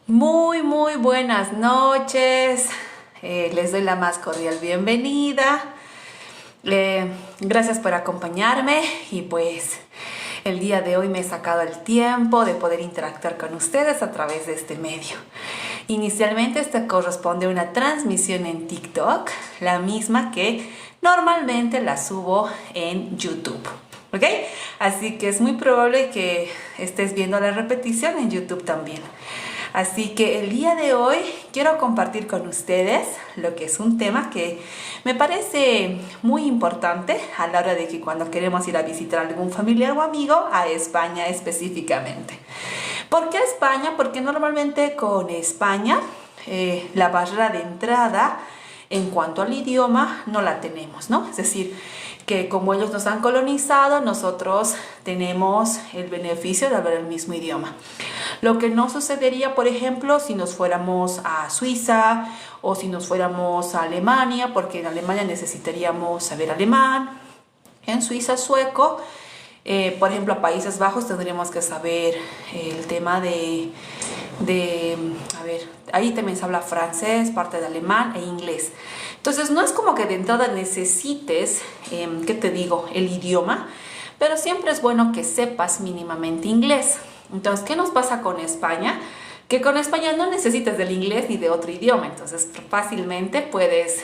Muy buenas noches. Les doy la más cordial bienvenida. Gracias por acompañarme y pues el día de hoy me he sacado el tiempo de poder interactuar con ustedes a través de este medio. Inicialmente esta corresponde a una transmisión en TikTok, la misma que normalmente la subo en YouTube. ¿Ok? Así que es muy probable que estés viendo la repetición en YouTube también. Así que el día de hoy quiero compartir con ustedes lo que es un tema que me parece muy importante a la hora de que cuando queremos ir a visitar a algún familiar o amigo, a España específicamente. ¿Por qué España? Porque normalmente con España la barrera de entrada en cuanto al idioma no la tenemos, ¿no? Es decir, que como ellos nos han colonizado, nosotros tenemos el beneficio de hablar el mismo idioma. Lo que no sucedería, por ejemplo, si nos fuéramos a Suiza o si nos fuéramos a Alemania, porque en Alemania necesitaríamos saber alemán, en Suiza sueco, por ejemplo a Países Bajos tendríamos que saber el tema a ver, ahí también se habla francés, parte de alemán e inglés. Entonces no es como que de entrada necesites, ¿qué te digo?, el idioma, pero siempre es bueno que sepas mínimamente inglés. Entonces, ¿qué nos pasa con España? Que con España no necesitas del inglés ni de otro idioma, entonces fácilmente puedes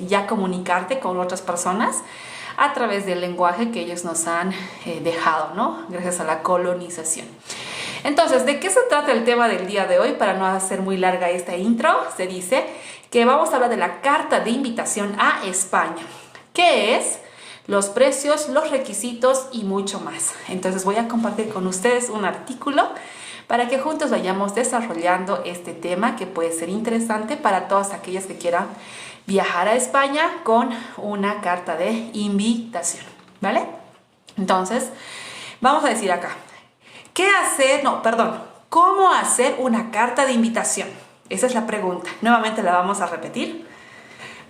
ya comunicarte con otras personas a través del lenguaje que ellos nos han dejado, ¿no? Gracias a la colonización. Entonces, ¿de qué se trata el tema del día de hoy? Para no hacer muy larga esta intro, se dice que vamos a hablar de la carta de invitación a España. ¿Qué es? Los precios, los requisitos y mucho más. Entonces voy a compartir con ustedes un artículo para que juntos vayamos desarrollando este tema que puede ser interesante para todas aquellas que quieran viajar a España con una carta de invitación, ¿vale? Entonces, vamos a decir acá, ¿cómo hacer una carta de invitación? Esa es la pregunta. Nuevamente la vamos a repetir.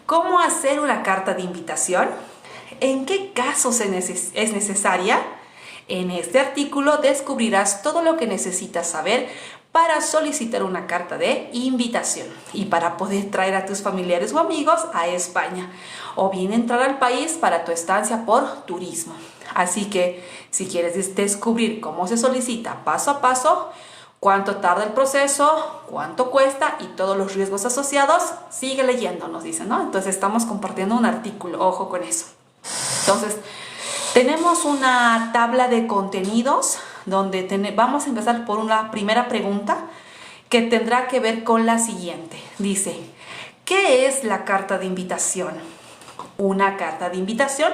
¿Cómo hacer una carta de invitación? ¿En qué casos es necesaria? En este artículo descubrirás todo lo que necesitas saber para solicitar una carta de invitación y para poder traer a tus familiares o amigos a España o bien entrar al país para tu estancia por turismo. Así que si quieres descubrir cómo se solicita paso a paso, cuánto tarda el proceso, cuánto cuesta y todos los riesgos asociados, sigue leyendo, nos dicen, ¿no? Entonces estamos compartiendo un artículo, ojo con eso. Entonces, tenemos una tabla de contenidos donde vamos a empezar por una primera pregunta que tendrá que ver con la siguiente. Dice, ¿qué es la carta de invitación? Una carta de invitación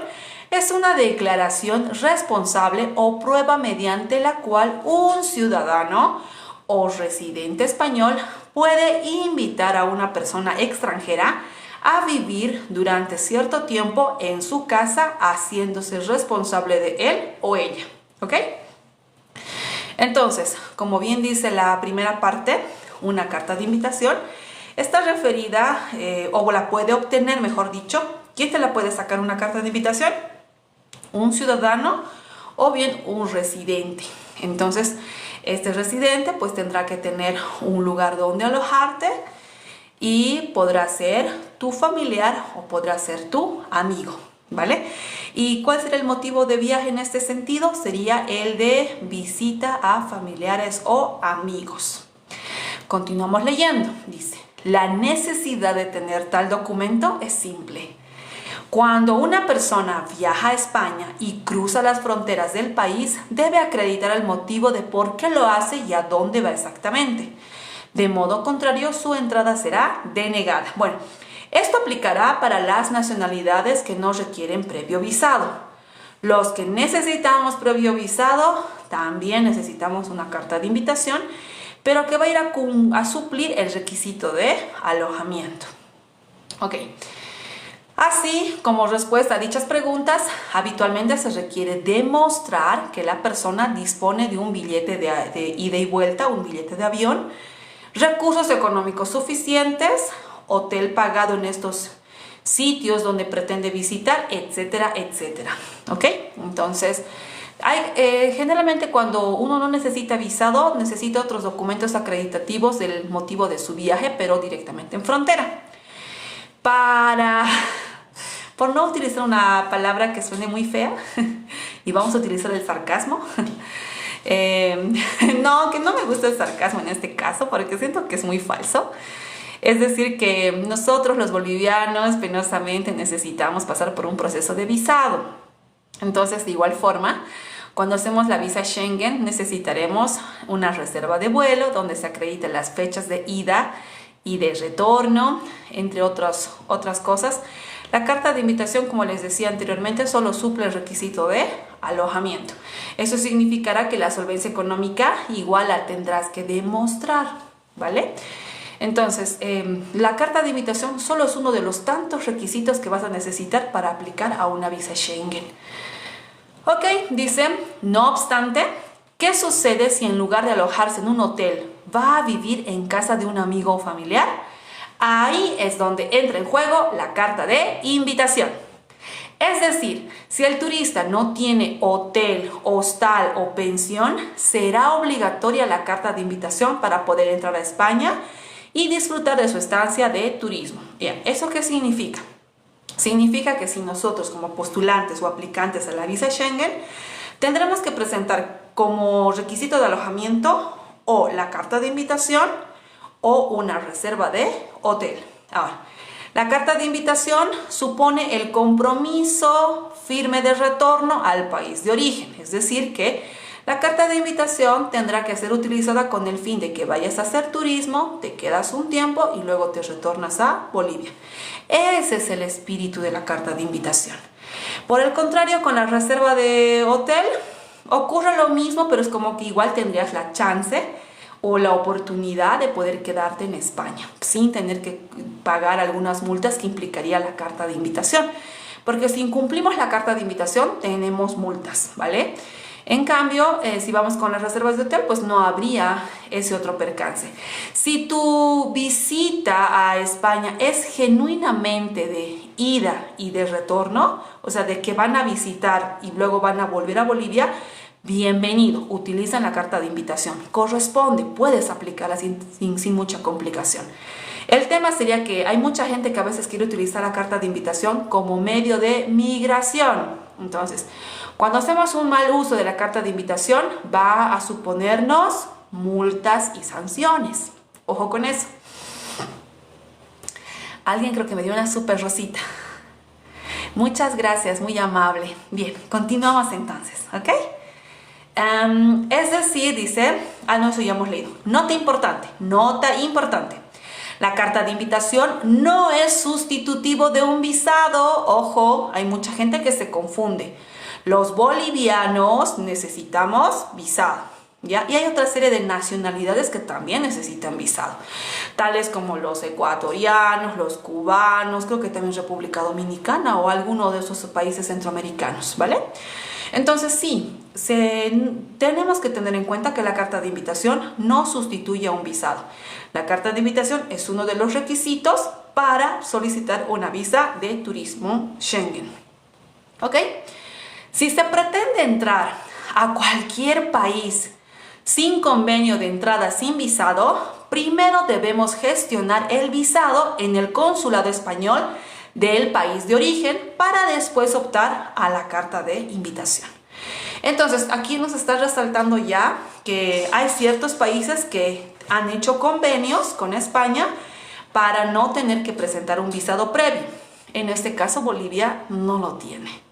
es una declaración responsable o prueba mediante la cual un ciudadano o residente español puede invitar a una persona extranjera a vivir durante cierto tiempo en su casa, haciéndose responsable de él o ella, ¿ok? Entonces, como bien dice la primera parte, una carta de invitación está referida, o la puede obtener, mejor dicho. ¿Quién te la puede sacar una carta de invitación? Un ciudadano o bien un residente. Entonces, este residente pues tendrá que tener un lugar donde alojarte, y podrá ser tu familiar o podrá ser tu amigo, ¿vale? ¿Y cuál será el motivo de viaje en este sentido? Sería el de visita a familiares o amigos. Continuamos leyendo. Dice, la necesidad de tener tal documento es simple. Cuando una persona viaja a España y cruza las fronteras del país, debe acreditar el motivo de por qué lo hace y a dónde va exactamente. De modo contrario, su entrada será denegada. Bueno, esto aplicará para las nacionalidades que no requieren previo visado. Los que necesitamos previo visado, también necesitamos una carta de invitación, pero que va a ir a suplir el requisito de alojamiento. Ok. Así, como respuesta a dichas preguntas, habitualmente se requiere demostrar que la persona dispone de un billete de ida y vuelta, un billete de avión, recursos económicos suficientes, hotel pagado en estos sitios donde pretende visitar, etcétera, etcétera. ¿Ok? Entonces, Generalmente cuando uno no necesita visado, necesita otros documentos acreditativos del motivo de su viaje, pero directamente en frontera. Por no utilizar una palabra que suene muy fea, y vamos a utilizar el sarcasmo. No, que no me gusta el sarcasmo en este caso, porque siento que es muy falso. Es decir, que nosotros los bolivianos penosamente necesitamos pasar por un proceso de visado. Entonces, de igual forma, cuando hacemos la visa Schengen, necesitaremos una reserva de vuelo donde se acrediten las fechas de ida y de retorno, entre otras cosas. La carta de invitación, como les decía anteriormente, solo suple el requisito de alojamiento. Eso significará que la solvencia económica igual la tendrás que demostrar, ¿vale? Entonces, la carta de invitación solo es uno de los tantos requisitos que vas a necesitar para aplicar a una visa Schengen. Ok, dice, no obstante, ¿qué sucede si en lugar de alojarse en un hotel va a vivir en casa de un amigo o familiar? Ahí es donde entra en juego la carta de invitación. Es decir, si el turista no tiene hotel, hostal o pensión, será obligatoria la carta de invitación para poder entrar a España y disfrutar de su estancia de turismo. Bien, ¿eso qué significa? Significa que si nosotros como postulantes o aplicantes a la visa Schengen tendremos que presentar como requisito de alojamiento o la carta de invitación o una reserva de hotel. Ahora, la carta de invitación supone el compromiso firme de retorno al país de origen, es decir que la carta de invitación tendrá que ser utilizada con el fin de que vayas a hacer turismo, te quedas un tiempo y luego te retornas a Bolivia. Ese es el espíritu de la carta de invitación. Por el contrario, con la reserva de hotel ocurre lo mismo, pero es como que igual tendrías la chance o la oportunidad de poder quedarte en España sin tener que pagar algunas multas que implicaría la carta de invitación. Porque si incumplimos la carta de invitación tenemos multas, ¿vale? En cambio, si vamos con las reservas de hotel, pues no habría ese otro percance. Si tu visita a España es genuinamente de ida y de retorno, o sea, de que van a visitar y luego van a volver a Bolivia, bienvenido, utilizan la carta de invitación. Corresponde, puedes aplicarla sin mucha complicación. El tema sería que hay mucha gente que a veces quiere utilizar la carta de invitación como medio de migración. Entonces, cuando hacemos un mal uso de la carta de invitación, va a suponernos multas y sanciones. Ojo con eso. Alguien creo que me dio una súper rosita. Muchas gracias, muy amable. Bien, continuamos entonces, ¿ok? Es decir, dice, no, eso ya hemos leído. Nota importante. La carta de invitación no es sustitutivo de un visado. Ojo, hay mucha gente que se confunde. Los bolivianos necesitamos visado, ¿ya? Y hay otra serie de nacionalidades que también necesitan visado, tales como los ecuatorianos, los cubanos, creo que también República Dominicana o alguno de esos países centroamericanos, ¿vale? Entonces sí, tenemos que tener en cuenta que la carta de invitación no sustituye a un visado. La carta de invitación es uno de los requisitos para solicitar una visa de turismo Schengen. ¿Ok? Si se pretende entrar a cualquier país sin convenio de entrada sin visado, primero debemos gestionar el visado en el consulado español del país de origen para después optar a la carta de invitación. Entonces, aquí nos está resaltando ya que hay ciertos países que han hecho convenios con España para no tener que presentar un visado previo. En este caso, Bolivia no lo tiene.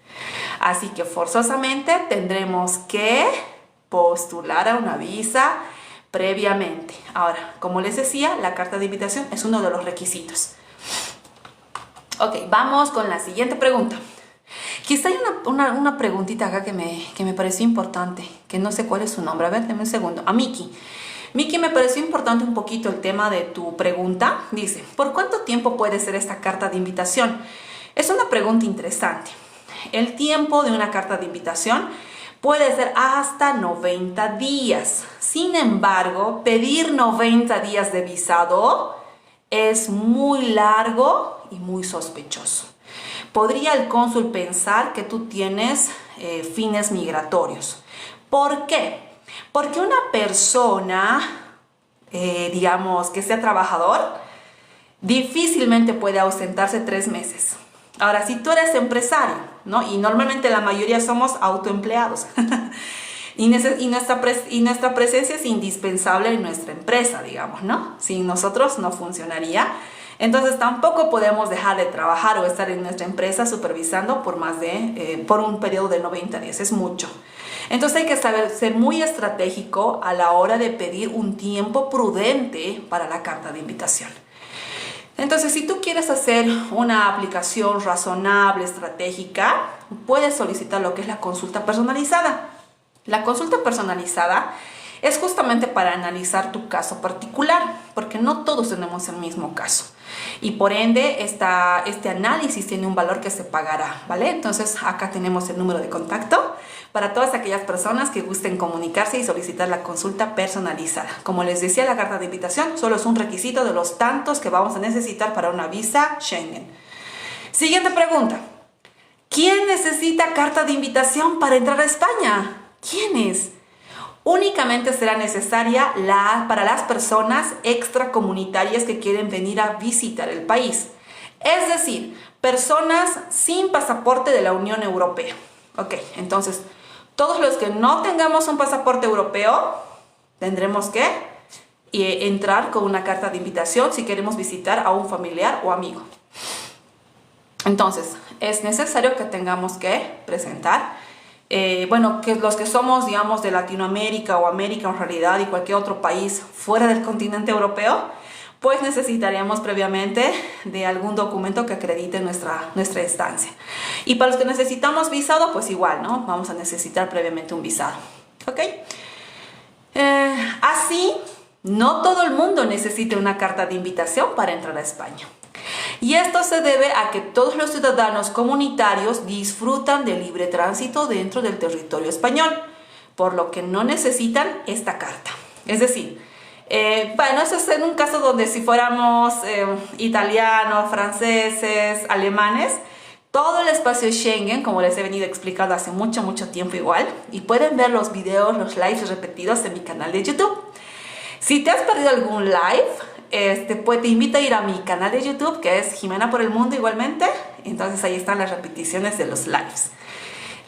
Así que forzosamente tendremos que postular a una visa previamente. Ahora, como les decía, la carta de invitación es uno de los requisitos. Ok, vamos con la siguiente pregunta. Quizá hay una preguntita acá que me pareció importante, que no sé cuál es su nombre. A ver, deme un segundo. A Miki. Miki, me pareció importante un poquito el tema de tu pregunta. Dice, ¿por cuánto tiempo puede ser esta carta de invitación? Es una pregunta interesante. El tiempo de una carta de invitación puede ser hasta 90 días. Sin embargo, pedir 90 días de visado es muy largo y muy sospechoso. ¿Podría el cónsul pensar que tú tienes fines migratorios. ¿Por qué? Porque una persona, digamos, que sea trabajador, difícilmente puede ausentarse 3 meses. Ahora, si tú eres empresario, ¿no? Y normalmente la mayoría somos autoempleados, y nuestra presencia es indispensable en nuestra empresa, digamos, ¿no? Sin nosotros no funcionaría. Entonces tampoco podemos dejar de trabajar o estar en nuestra empresa supervisando por un periodo de 90 días, es mucho. Entonces hay que saber ser muy estratégico a la hora de pedir un tiempo prudente para la carta de invitación. Entonces, si tú quieres hacer una aplicación razonable, estratégica, puedes solicitar lo que es la consulta personalizada. La consulta personalizada es justamente para analizar tu caso particular, porque no todos tenemos el mismo caso. Y por ende, este análisis tiene un valor que se pagará, ¿vale? Entonces, acá tenemos el número de contacto para todas aquellas personas que gusten comunicarse y solicitar la consulta personalizada. Como les decía, la carta de invitación solo es un requisito de los tantos que vamos a necesitar para una visa Schengen. Siguiente pregunta. ¿Quién necesita carta de invitación para entrar a España? ¿Quiénes? Únicamente será necesaria para las personas extracomunitarias que quieren venir a visitar el país. Es decir, personas sin pasaporte de la Unión Europea. Ok, entonces, todos los que no tengamos un pasaporte europeo, tendremos que entrar con una carta de invitación si queremos visitar a un familiar o amigo. Entonces, es necesario que tengamos que presentar que los que somos, digamos, de Latinoamérica o América en realidad y cualquier otro país fuera del continente europeo, pues necesitaríamos previamente de algún documento que acredite nuestra estancia. Y para los que necesitamos visado, pues igual, ¿no? Vamos a necesitar previamente un visado. ¿Ok? Así, no todo el mundo necesita una carta de invitación para entrar a España. Y esto se debe a que todos los ciudadanos comunitarios disfrutan de libre tránsito dentro del territorio español, por lo que no necesitan esta carta. Es decir, eso es en un caso donde si fuéramos italianos, franceses, alemanes, todo el espacio Schengen, como les he venido explicando hace mucho tiempo igual, y pueden ver los videos, los lives repetidos en mi canal de YouTube. Si te has perdido algún live, pues te invito a ir a mi canal de YouTube, que es Jimena por el Mundo igualmente. Entonces ahí están las repeticiones de los lives.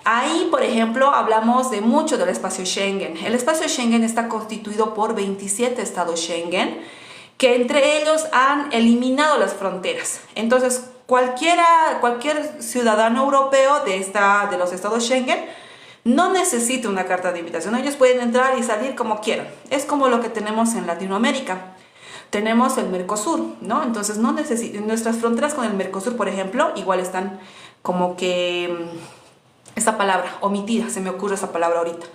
Ahí, por ejemplo, hablamos de mucho del espacio Schengen. El espacio Schengen está constituido por 27 estados Schengen, que entre ellos han eliminado las fronteras. Entonces, cualquier ciudadano europeo de los estados Schengen no necesita una carta de invitación. Ellos pueden entrar y salir como quieran. Es como lo que tenemos en Latinoamérica. Tenemos el Mercosur, ¿no? Entonces nuestras fronteras con el Mercosur, por ejemplo, igual están como que esa palabra omitida, se me ocurre esa palabra ahorita,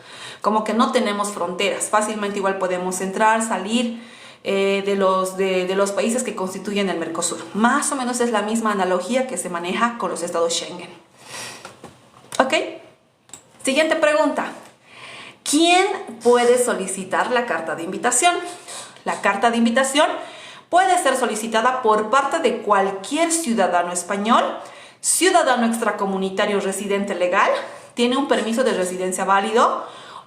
como que no tenemos fronteras, fácilmente igual podemos entrar, salir de los países que constituyen el Mercosur. Más o menos es la misma analogía que se maneja con los estados Schengen. ¿Ok? Siguiente pregunta. ¿Quién puede solicitar la carta de invitación? La carta de invitación puede ser solicitada por parte de cualquier ciudadano español, ciudadano extracomunitario residente legal, tiene un permiso de residencia válido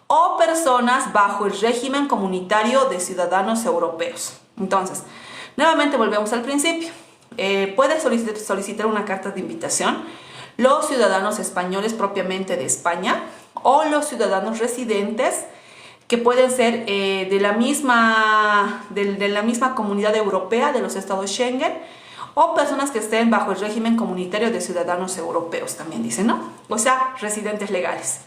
o personas bajo el régimen comunitario de ciudadanos europeos. Entonces, nuevamente volvemos al principio. Puede solicitar una carta de invitación los ciudadanos españoles propiamente de España o los ciudadanos residentes que pueden ser de la misma comunidad europea de los estados Schengen o personas que estén bajo el régimen comunitario de ciudadanos europeos, también dicen, ¿no? O sea, residentes legales.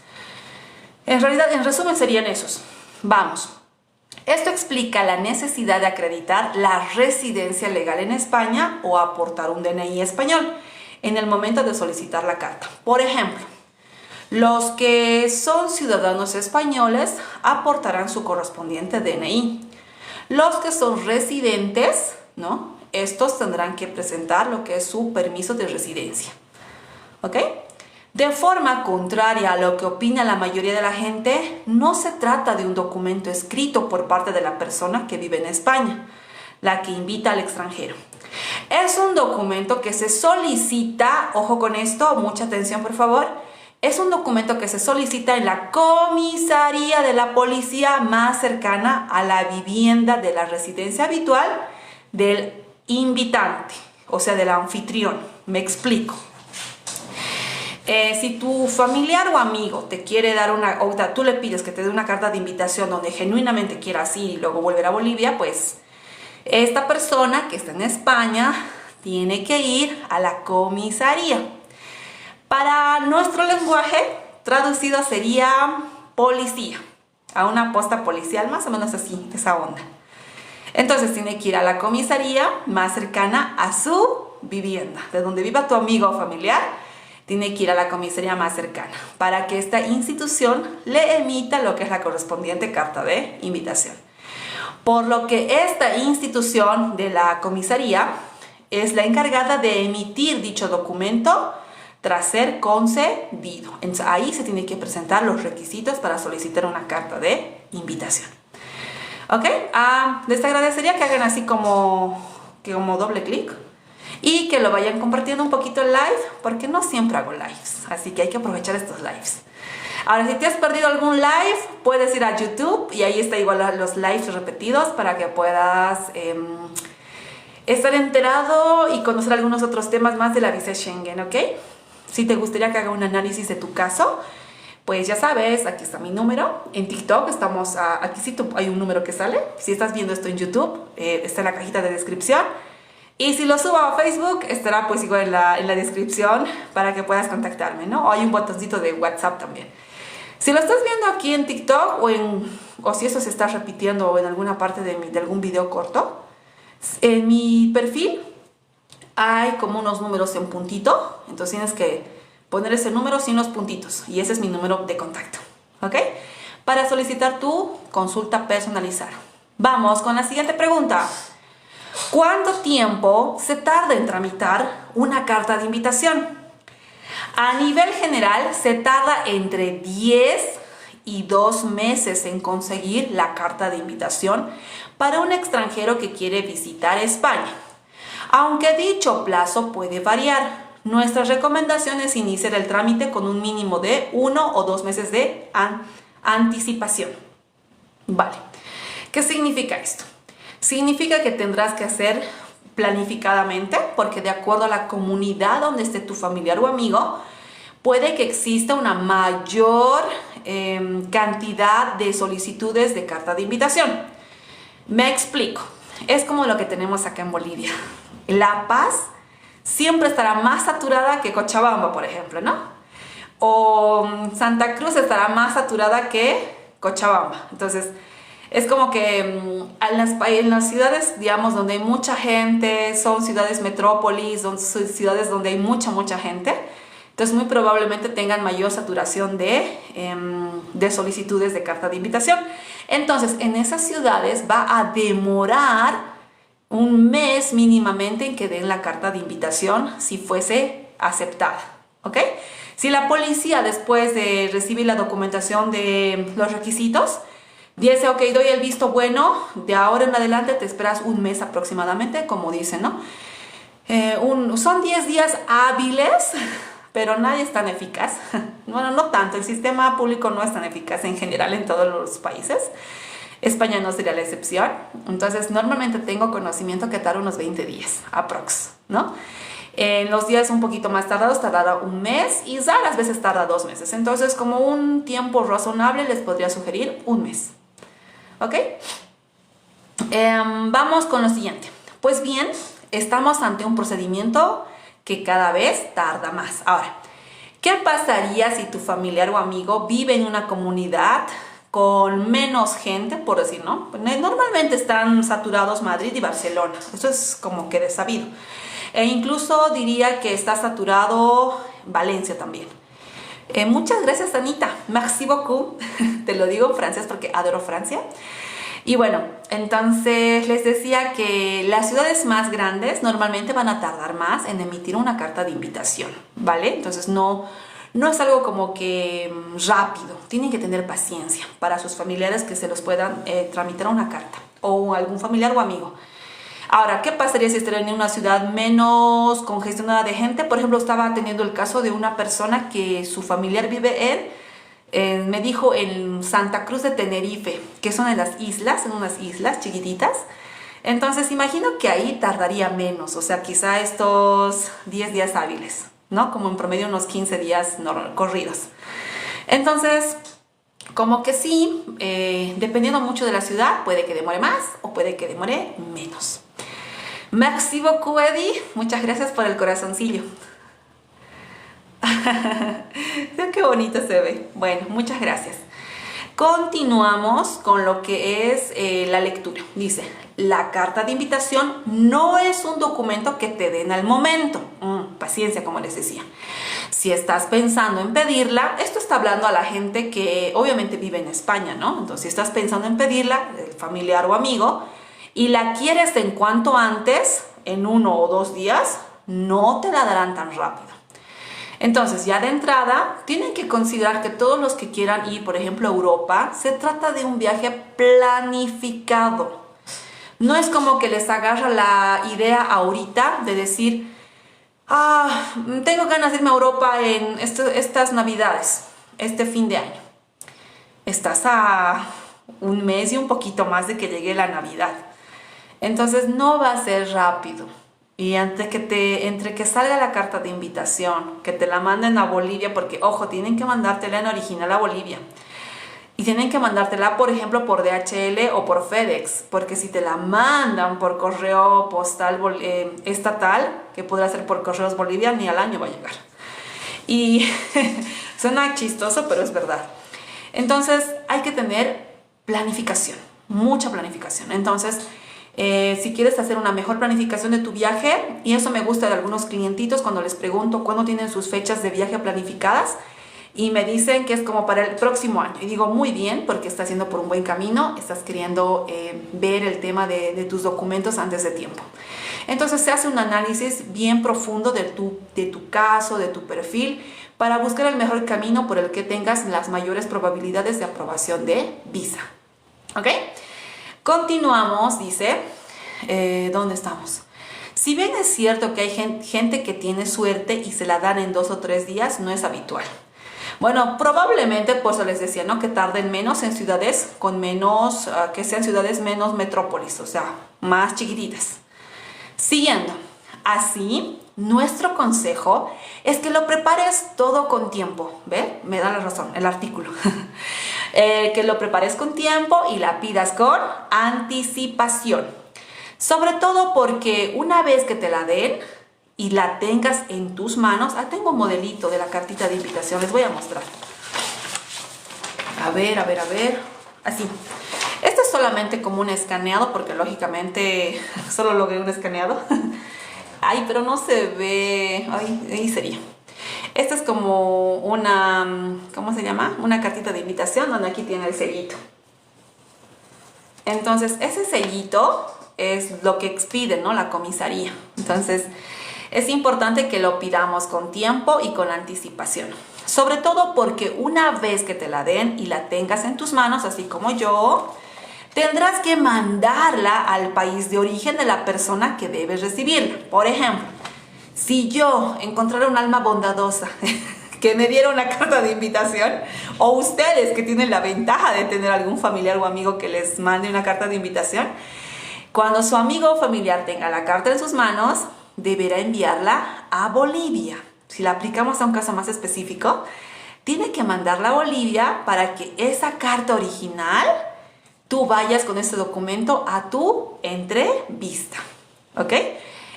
En realidad, en resumen, serían esos. Vamos. Esto explica la necesidad de acreditar la residencia legal en España o aportar un DNI español en el momento de solicitar la carta. Por ejemplo, los que son ciudadanos españoles aportarán su correspondiente DNI. Los que son residentes, ¿no? Estos tendrán que presentar lo que es su permiso de residencia. ¿Ok? De forma contraria a lo que opina la mayoría de la gente, no se trata de un documento escrito por parte de la persona que vive en España, la que invita al extranjero. Es un documento que se solicita, ojo con esto, mucha atención por favor, Es un documento que se solicita en la comisaría de la policía más cercana a la vivienda de la residencia habitual del invitante, o sea, del anfitrión. Me explico. Si tu familiar o amigo te quiere dar o tú le pides que te dé una carta de invitación donde genuinamente quieras ir y luego volver a Bolivia, pues esta persona que está en España tiene que ir a la comisaría. Para nuestro lenguaje traducido sería policía, a una posta policial, más o menos así, esa onda. Entonces tiene que ir a la comisaría más cercana a su vivienda, de donde viva tu amigo o familiar. Tiene que ir a la comisaría más cercana para que esta institución le emita lo que es la correspondiente carta de invitación. Por lo que esta institución de la comisaría es la encargada de emitir dicho documento tras ser concedido. Entonces, ahí se tienen que presentar los requisitos para solicitar una carta de invitación. ¿Ok? Les agradecería que hagan así como doble clic. Y que lo vayan compartiendo un poquito el live, porque no siempre hago lives, así que hay que aprovechar estos lives. Ahora, si te has perdido algún live, puedes ir a YouTube y ahí está igual los lives repetidos para que puedas estar enterado y conocer algunos otros temas más de la visa Schengen, ¿ok? Si te gustaría que haga un análisis de tu caso, pues ya sabes, aquí está mi número. En TikTok estamos, aquí sí hay un número que sale. Si estás viendo esto en YouTube, está en la cajita de descripción. Y si lo subo a Facebook, estará pues igual en la descripción para que puedas contactarme, ¿no? O hay un botoncito de WhatsApp también. Si lo estás viendo aquí en TikTok o si eso se está repitiendo en alguna parte de algún video corto, en mi perfil hay como unos números en puntito. Entonces tienes que poner ese número sin los puntitos. Y ese es mi número de contacto, ¿ok? Para solicitar tu consulta personalizada. Vamos con la siguiente pregunta. ¿Cuánto tiempo se tarda en tramitar una carta de invitación? A nivel general, se tarda entre 10 y 2 meses en conseguir la carta de invitación para un extranjero que quiere visitar España. Aunque dicho plazo puede variar, nuestra recomendación es iniciar el trámite con un mínimo de 1 o 2 meses de anticipación. Vale, ¿qué significa esto? Significa que tendrás que hacer planificadamente, porque de acuerdo a la comunidad donde esté tu familiar o amigo, puede que exista una mayor cantidad de solicitudes de carta de invitación. Me explico. Es como lo que tenemos acá en Bolivia. La Paz siempre estará más saturada que Cochabamba, por ejemplo, ¿no? O Santa Cruz estará más saturada que Cochabamba. Entonces, es como que en las ciudades, digamos, donde hay mucha gente, son ciudades metrópolis, son ciudades donde hay mucha gente. Entonces, muy probablemente tengan mayor saturación de solicitudes de carta de invitación. Entonces, en esas ciudades va a demorar un mes mínimamente en que den la carta de invitación si fuese aceptada, ¿ok? Si la policía, después de recibir la documentación de los requisitos, dice, ok, doy el visto bueno, de ahora en adelante te esperas un mes aproximadamente, como dicen, ¿no? Son 10 días hábiles, pero nadie es tan eficaz. Bueno, no tanto, el sistema público no es tan eficaz en general en todos los países. España no sería la excepción. Entonces, normalmente tengo conocimiento que tarda unos 20 días, aprox, ¿no? En los días un poquito más tardados tardará un mes y raras veces tarda 2 meses. Entonces, como un tiempo razonable, les podría sugerir un mes. ¿Ok? Vamos con lo siguiente. Pues bien, estamos ante un procedimiento que cada vez tarda más. Ahora, ¿qué pasaría si tu familiar o amigo vive en una comunidad con menos gente, por decir, ¿no? Normalmente están saturados Madrid y Barcelona. Eso es como que de sabido. E incluso diría que está saturado Valencia también. Muchas gracias, Anita. Merci beaucoup. Te lo digo en francés porque adoro Francia. Y bueno, entonces les decía que las ciudades más grandes normalmente van a tardar más en emitir una carta de invitación, ¿vale? Entonces no es algo como que rápido. Tienen que tener paciencia para sus familiares que se los puedan tramitar una carta o algún familiar o amigo. Ahora, ¿qué pasaría si estaría en una ciudad menos congestionada de gente? Por ejemplo, estaba teniendo el caso de una persona que su familiar vive me dijo en Santa Cruz de Tenerife, que son en las islas, en unas islas chiquititas. Entonces, imagino que ahí tardaría menos, o sea, quizá estos 10 días hábiles, ¿no? Como en promedio unos 15 días corridos. Entonces, como que sí, dependiendo mucho de la ciudad, puede que demore más o puede que demore menos. Merci beaucoup, Eddie. Muchas gracias por el corazoncillo. Qué bonito se ve. Bueno, muchas gracias. Continuamos con lo que es la lectura. Dice, la carta de invitación no es un documento que te den al momento. Paciencia, como les decía. Si estás pensando en pedirla, esto está hablando a la gente que obviamente vive en España, ¿no? Entonces, si estás pensando en pedirla, familiar o amigo, y la quieres en cuanto antes, en 1 o 2 días, no te la darán tan rápido. Entonces, ya de entrada, tienen que considerar que todos los que quieran ir, por ejemplo, a Europa, se trata de un viaje planificado. No es como que les agarra la idea ahorita de decir, tengo ganas de irme a Europa en estas Navidades, este fin de año. Estás a un mes y un poquito más de que llegue la Navidad. Entonces, no va a ser rápido. Y entre que salga la carta de invitación, que te la manden a Bolivia, porque, ojo, tienen que mandártela en original a Bolivia. Y tienen que mandártela, por ejemplo, por DHL o por FedEx, porque si te la mandan por correo postal estatal, que podrá ser por correos Bolivia, ni al año va a llegar. Y suena chistoso, pero es verdad. Entonces, hay que tener planificación, mucha planificación. Entonces, si quieres hacer una mejor planificación de tu viaje, y eso me gusta de algunos clientitos cuando les pregunto cuándo tienen sus fechas de viaje planificadas, y me dicen que es como para el próximo año. Y digo, muy bien, porque estás yendo por un buen camino, estás queriendo ver el tema de tus documentos antes de tiempo. Entonces se hace un análisis bien profundo de tu caso, de tu perfil, para buscar el mejor camino por el que tengas las mayores probabilidades de aprobación de visa. ¿Ok? Continuamos, dice, ¿dónde estamos? Si bien es cierto que hay gente que tiene suerte y se la dan en 2 o 3 días, no es habitual. Bueno, probablemente, por eso les decía, ¿no? Que tarden menos en ciudades con menos, que sean ciudades menos metrópolis, o sea, más chiquititas. Siguiendo, así, nuestro consejo es que lo prepares todo con tiempo. ¿Ve? Me da la razón, el artículo. Que lo prepares con tiempo y la pidas con anticipación. Sobre todo porque una vez que te la den y la tengas en tus manos, tengo un modelito de la cartita de invitación, les voy a mostrar. A ver, así. Este es solamente como un escaneado, porque lógicamente solo logré un escaneado. Ay, pero no se ve. Ay, ahí sería. Esta es como una, ¿cómo se llama? Una cartita de invitación donde aquí tiene el sellito. Entonces, ese sellito es lo que expide, ¿no? La comisaría. Entonces, es importante que lo pidamos con tiempo y con anticipación. Sobre todo porque una vez que te la den y la tengas en tus manos, así como yo, tendrás que mandarla al país de origen de la persona que debes recibirla. Por ejemplo, si yo encontrara un alma bondadosa que me diera una carta de invitación, o ustedes que tienen la ventaja de tener algún familiar o amigo que les mande una carta de invitación, cuando su amigo o familiar tenga la carta en sus manos, deberá enviarla a Bolivia. Si la aplicamos a un caso más específico, tiene que mandarla a Bolivia para que esa carta original tú vayas con ese documento a tu entrevista. ¿Ok?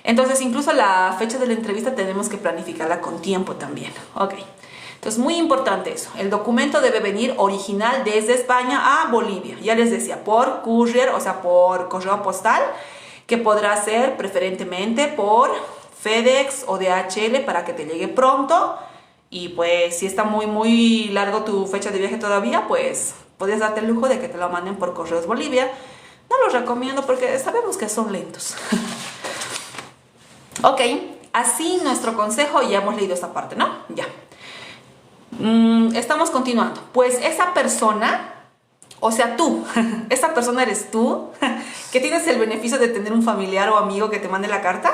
Entonces, incluso la fecha de la entrevista tenemos que planificarla con tiempo también. ¿Ok? Entonces, muy importante eso. El documento debe venir original desde España a Bolivia. Ya les decía, por courier, o sea, por correo postal, que podrá ser preferentemente por FedEx o DHL para que te llegue pronto. Y pues si está muy largo tu fecha de viaje todavía, pues podrías darte el lujo de que te lo manden por correos Bolivia. No los recomiendo porque sabemos que son lentos. Ok, así nuestro consejo, ya hemos leído esta parte, ¿no? Ya. Estamos continuando. Pues esa persona, o sea tú, esa persona eres tú, que tienes el beneficio de tener un familiar o amigo que te mande la carta,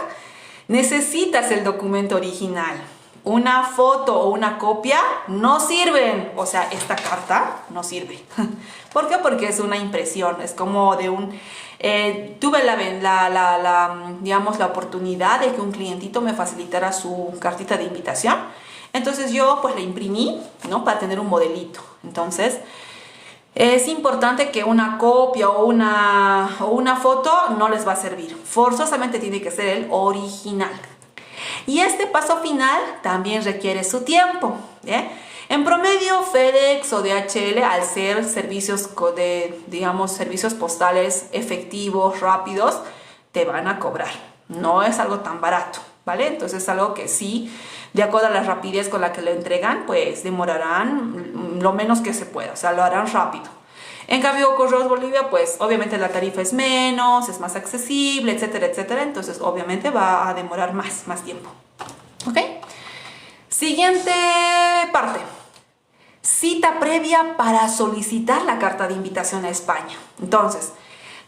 necesitas el documento original. Una foto o una copia no sirven. O sea, esta carta no sirve. ¿Por qué? Porque es una impresión. Es como de un... tuve digamos, la oportunidad de que un clientito me facilitara su cartita de invitación. Entonces yo pues la imprimí, ¿no? Para tener un modelito. Entonces es importante que una copia o una foto no les va a servir. Forzosamente tiene que ser el original. Y este paso final también requiere su tiempo, ¿eh? En promedio, FedEx o DHL, al ser servicios servicios postales efectivos, rápidos, te van a cobrar. No es algo tan barato, ¿vale? Entonces es algo que sí, de acuerdo a la rapidez con la que lo entregan, pues demorarán lo menos que se pueda, o sea, lo harán rápido. En cambio, Correos Bolivia, pues obviamente la tarifa es menos, es más accesible, etcétera, etcétera. Entonces, obviamente va a demorar más tiempo. ¿Ok? Siguiente parte. Cita previa para solicitar la carta de invitación a España. Entonces,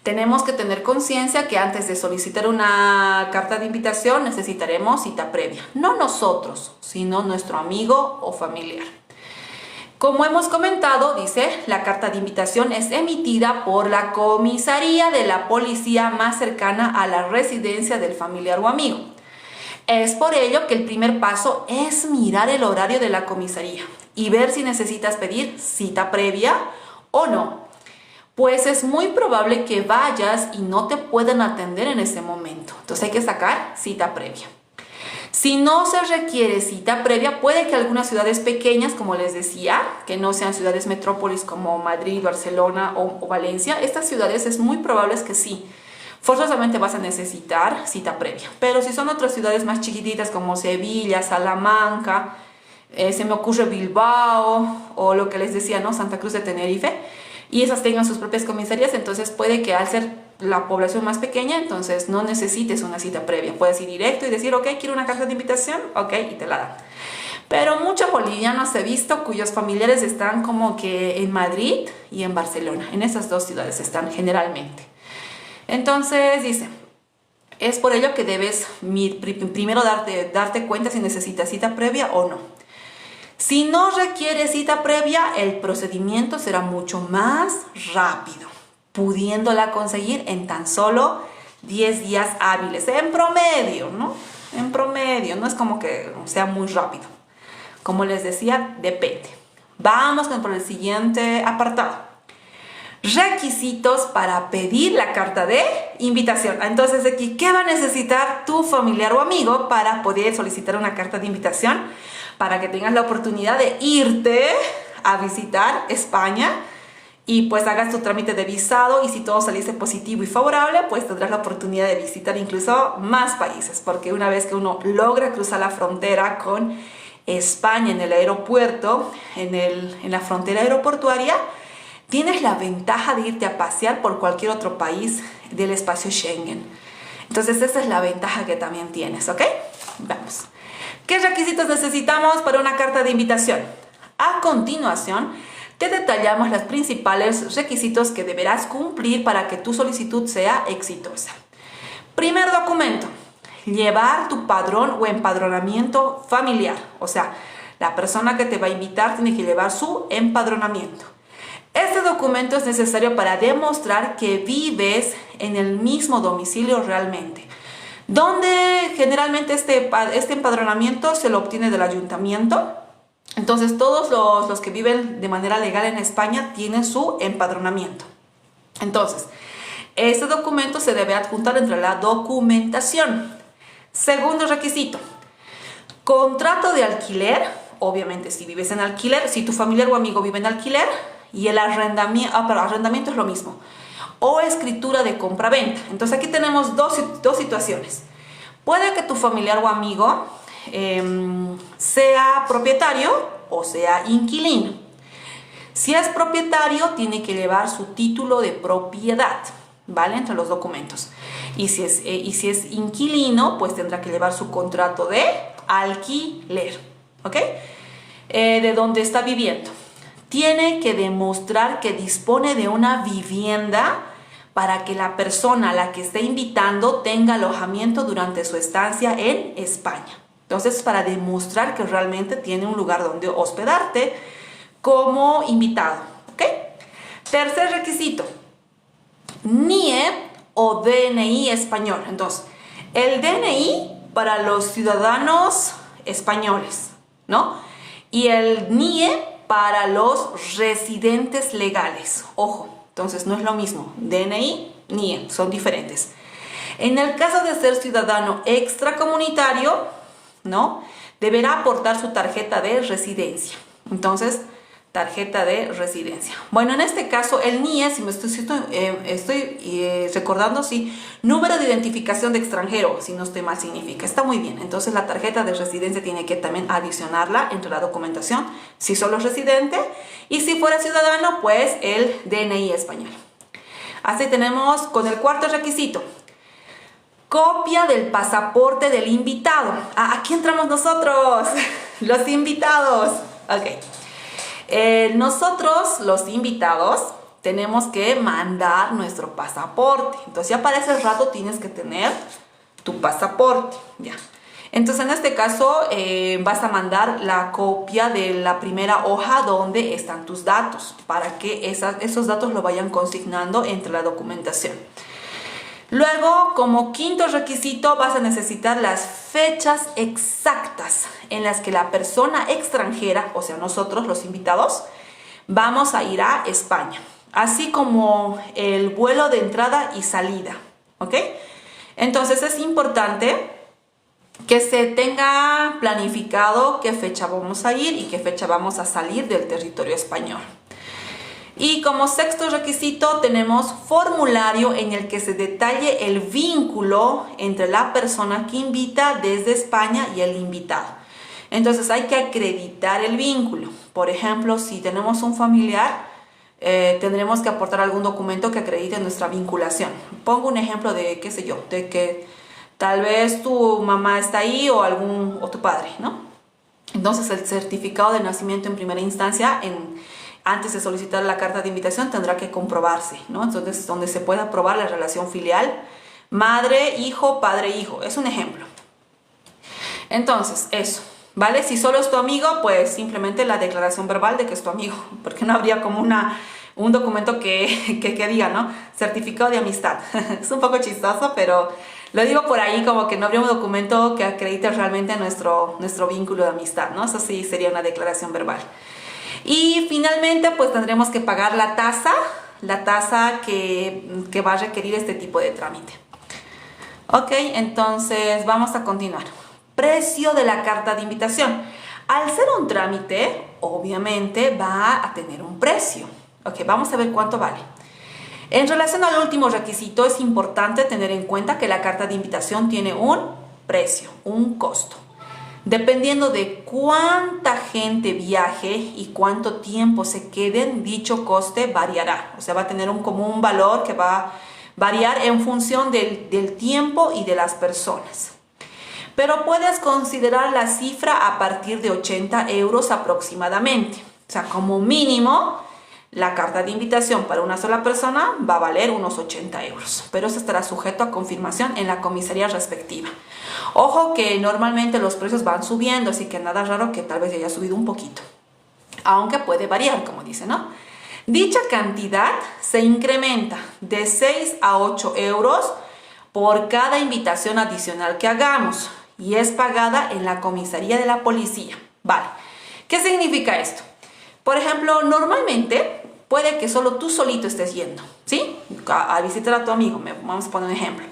tenemos que tener conciencia que antes de solicitar una carta de invitación necesitaremos cita previa. No nosotros, sino nuestro amigo o familiar. Como hemos comentado, dice, la carta de invitación es emitida por la comisaría de la policía más cercana a la residencia del familiar o amigo. Es por ello que el primer paso es mirar el horario de la comisaría y ver si necesitas pedir cita previa o no. Pues es muy probable que vayas y no te puedan atender en ese momento. Entonces hay que sacar cita previa. Si no se requiere cita previa, puede que algunas ciudades pequeñas, como les decía, que no sean ciudades metrópolis como Madrid, Barcelona o Valencia, estas ciudades es muy probable que sí, forzosamente vas a necesitar cita previa. Pero si son otras ciudades más chiquititas como Sevilla, Salamanca, se me ocurre Bilbao o lo que les decía, ¿no? Santa Cruz de Tenerife, y esas tengan sus propias comisarías, entonces puede que al ser la población más pequeña, entonces no necesites una cita previa. Puedes ir directo y decir, ok, quiero una carta de invitación, ok, y te la dan. Pero muchos bolivianos he visto cuyos familiares están como que en Madrid y en Barcelona. En esas dos ciudades están generalmente. Entonces dice, es por ello que debes primero darte cuenta si necesitas cita previa o no. Si no requiere cita previa, el procedimiento será mucho más rápido, pudiéndola conseguir en tan solo 10 días hábiles, en promedio, ¿no? En promedio, no es como que sea muy rápido. Como les decía, depende. Vamos con el siguiente apartado. Requisitos para pedir la carta de invitación. Entonces aquí, ¿qué va a necesitar tu familiar o amigo para poder solicitar una carta de invitación? Para que tengas la oportunidad de irte a visitar España y pues hagas tu trámite de visado, y si todo saliese positivo y favorable, pues tendrás la oportunidad de visitar incluso más países, porque una vez que uno logra cruzar la frontera con España en el aeropuerto, en la frontera aeroportuaria, tienes la ventaja de irte a pasear por cualquier otro país del espacio Schengen. Entonces esa es la ventaja que también tienes, ¿ok? Vamos. ¿Qué requisitos necesitamos para una carta de invitación? A continuación, te detallamos los principales requisitos que deberás cumplir para que tu solicitud sea exitosa. Primer documento, llevar tu padrón o empadronamiento familiar. O sea, la persona que te va a invitar tiene que llevar su empadronamiento. Este documento es necesario para demostrar que vives en el mismo domicilio realmente. Donde generalmente este empadronamiento se lo obtiene del ayuntamiento. Entonces todos los que viven de manera legal en España tienen su empadronamiento. Entonces, este documento se debe adjuntar entre la documentación. Segundo requisito, contrato de alquiler. Obviamente si vives en alquiler, si tu familiar o amigo vive en alquiler, y el arrendamiento es lo mismo. O escritura de compra-venta. Entonces aquí tenemos dos situaciones. Puede que tu familiar o amigo sea propietario o sea inquilino. Si es propietario, tiene que llevar su título de propiedad, ¿vale? Entre los documentos. Y si es inquilino, pues tendrá que llevar su contrato de alquiler, ¿ok? De donde está viviendo. Tiene que demostrar que dispone de una vivienda para que la persona a la que esté invitando tenga alojamiento durante su estancia en España. Entonces, para demostrar que realmente tiene un lugar donde hospedarte como invitado, ¿ok? Tercer requisito, NIE o DNI español. Entonces, el DNI para los ciudadanos españoles, ¿no? Y el NIE para los residentes legales. Ojo, entonces no es lo mismo. DNI, NIE, son diferentes. En el caso de ser ciudadano extracomunitario, ¿no? Deberá aportar su tarjeta de residencia. Entonces, tarjeta de residencia. Bueno, en este caso, el NIE, si me estoy recordando, sí, número de identificación de extranjero, si no estoy mal, significa. Está muy bien. Entonces, la tarjeta de residencia tiene que también adicionarla entre la documentación, si solo es residente, y si fuera ciudadano, pues el DNI español. Así tenemos con el cuarto requisito. Copia del pasaporte del invitado. Aquí entramos nosotros, los invitados. Ok. Nosotros, los invitados, tenemos que mandar nuestro pasaporte. Entonces, ya para ese rato tienes que tener tu pasaporte. Ya. Entonces, en este caso, vas a mandar la copia de la primera hoja donde están tus datos, para que esos datos lo vayan consignando entre la documentación. Luego, como quinto requisito, vas a necesitar las fechas exactas en las que la persona extranjera, o sea, nosotros los invitados, vamos a ir a España, así como el vuelo de entrada y salida, ¿ok? Entonces es importante que se tenga planificado qué fecha vamos a ir y qué fecha vamos a salir del territorio español. Y como sexto requisito tenemos formulario en el que se detalle el vínculo entre la persona que invita desde España y el invitado. Entonces hay que acreditar el vínculo. Por ejemplo, si tenemos un familiar, tendremos que aportar algún documento que acredite nuestra vinculación. Pongo un ejemplo de, qué sé yo, de que tal vez tu mamá está ahí o tu padre, ¿no? Entonces el certificado de nacimiento en primera instancia, antes de solicitar la carta de invitación, tendrá que comprobarse, ¿no? Entonces, donde se pueda probar la relación filial, madre, hijo, padre, hijo. Es un ejemplo. Entonces, eso, ¿vale? Si solo es tu amigo, pues simplemente la declaración verbal de que es tu amigo, porque no habría como un documento que diga, ¿no? Certificado de amistad. Es un poco chistoso, pero lo digo por ahí como que no habría un documento que acredite realmente nuestro vínculo de amistad, ¿no? Eso sí sería una declaración verbal. Y finalmente pues tendremos que pagar la tasa que va a requerir este tipo de trámite. Ok, entonces vamos a continuar. Precio de la carta de invitación. Al ser un trámite, obviamente va a tener un precio. Ok, vamos a ver cuánto vale. En relación al último requisito, es importante tener en cuenta que la carta de invitación tiene un precio, un costo. Dependiendo de cuánta gente viaje y cuánto tiempo se queden, dicho coste variará. O sea, va a tener como un valor que va a variar en función del tiempo y de las personas. Pero puedes considerar la cifra a partir de 80 euros aproximadamente. O sea, como mínimo, la carta de invitación para una sola persona va a valer unos 80 euros. Pero eso estará sujeto a confirmación en la comisaría respectiva. Ojo que normalmente los precios van subiendo, así que nada raro que tal vez haya subido un poquito. Aunque puede variar, como dice, ¿no? Dicha cantidad se incrementa de 6 a 8 euros por cada invitación adicional que hagamos y es pagada en la comisaría de la policía. Vale, ¿qué significa esto? Por ejemplo, normalmente puede que solo tú solito estés yendo, ¿sí? A visitar a tu amigo, vamos a poner un ejemplo.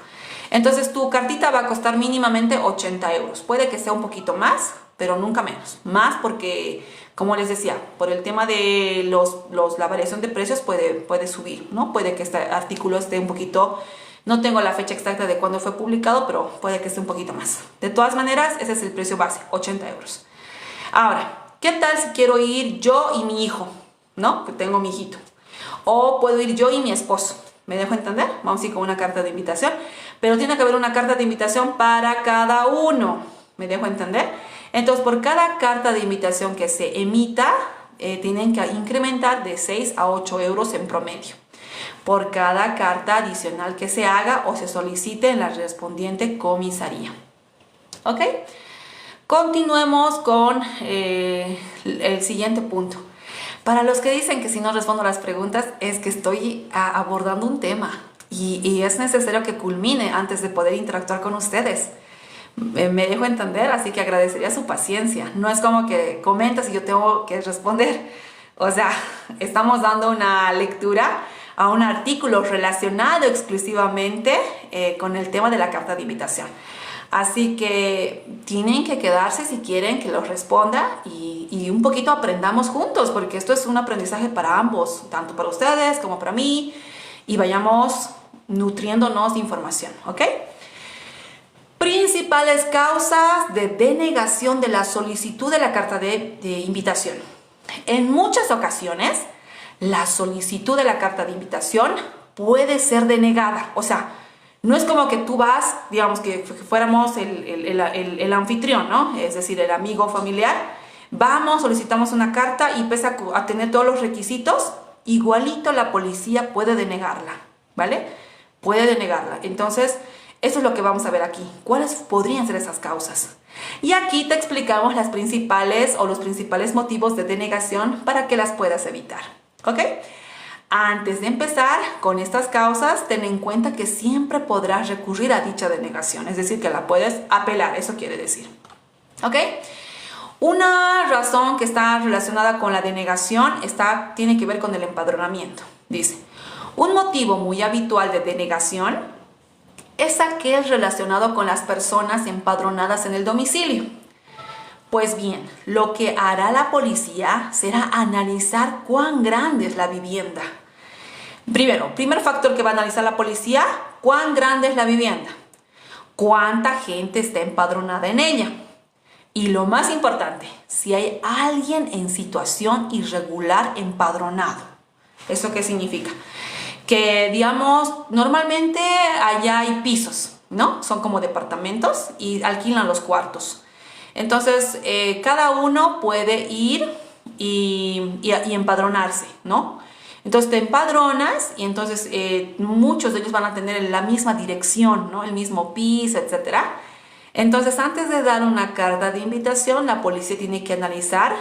Entonces tu cartita va a costar mínimamente 80 euros. Puede que sea un poquito más, pero nunca menos. Más porque, como les decía, por el tema de la variación de precios puede subir, ¿no? Puede que este artículo esté un poquito, no tengo la fecha exacta de cuándo fue publicado, pero puede que esté un poquito más. De todas maneras, ese es el precio base, 80 euros. Ahora, ¿qué tal si quiero ir yo y mi hijo? ¿No? Que tengo mi hijito. O puedo ir yo y mi esposo. ¿Me dejo entender? Vamos a ir con una carta de invitación. Pero tiene que haber una carta de invitación para cada uno. ¿Me dejo entender? Entonces, por cada carta de invitación que se emita, tienen que incrementar de 6 a 8 euros en promedio. por cada carta adicional que se haga o se solicite en la correspondiente comisaría. ¿Ok? Continuemos con el siguiente punto. Para los que dicen que si no respondo las preguntas es que estoy abordando un tema y es necesario que culmine antes de poder interactuar con ustedes. Me dejo entender, así que agradecería su paciencia. No es como que comentas y yo tengo que responder. O sea, estamos dando una lectura a un artículo relacionado exclusivamente con el tema de la carta de invitación. Así que tienen que quedarse si quieren que los responda y un poquito aprendamos juntos, porque esto es un aprendizaje para ambos, tanto para ustedes como para mí, y vayamos nutriéndonos de información, ¿ok? Principales causas de denegación de la solicitud de la carta de invitación. En muchas ocasiones, la solicitud de la carta de invitación puede ser denegada. O sea, no es como que tú vas, digamos que fuéramos el anfitrión, ¿no? Es decir, el amigo familiar. Vamos, solicitamos una carta y pese a tener todos los requisitos, igualito la policía puede denegarla, ¿vale? Puede denegarla. Entonces, eso es lo que vamos a ver aquí. ¿Cuáles podrían ser esas causas? Y aquí te explicamos las principales o los principales motivos de denegación para que las puedas evitar. ¿Ok? Antes de empezar con estas causas, ten en cuenta que siempre podrás recurrir a dicha denegación. Es decir, que la puedes apelar. Eso quiere decir. ¿Ok? Una razón que está relacionada con la denegación tiene que ver con el empadronamiento. Dice, un motivo muy habitual de denegación es aquel relacionado con las personas empadronadas en el domicilio. Pues bien, lo que hará la policía será analizar cuán grande es la vivienda. Primer factor que va a analizar la policía, cuán grande es la vivienda, cuánta gente está empadronada en ella. Y lo más importante, si hay alguien en situación irregular empadronado. ¿Eso qué significa? Que, digamos, normalmente allá hay pisos, ¿no? Son como departamentos y alquilan los cuartos. Entonces, cada uno puede ir y empadronarse, ¿no? Entonces te empadronas y entonces muchos de ellos van a tener la misma dirección, ¿no? El mismo piso, etc. Entonces, antes de dar una carta de invitación, la policía tiene que analizar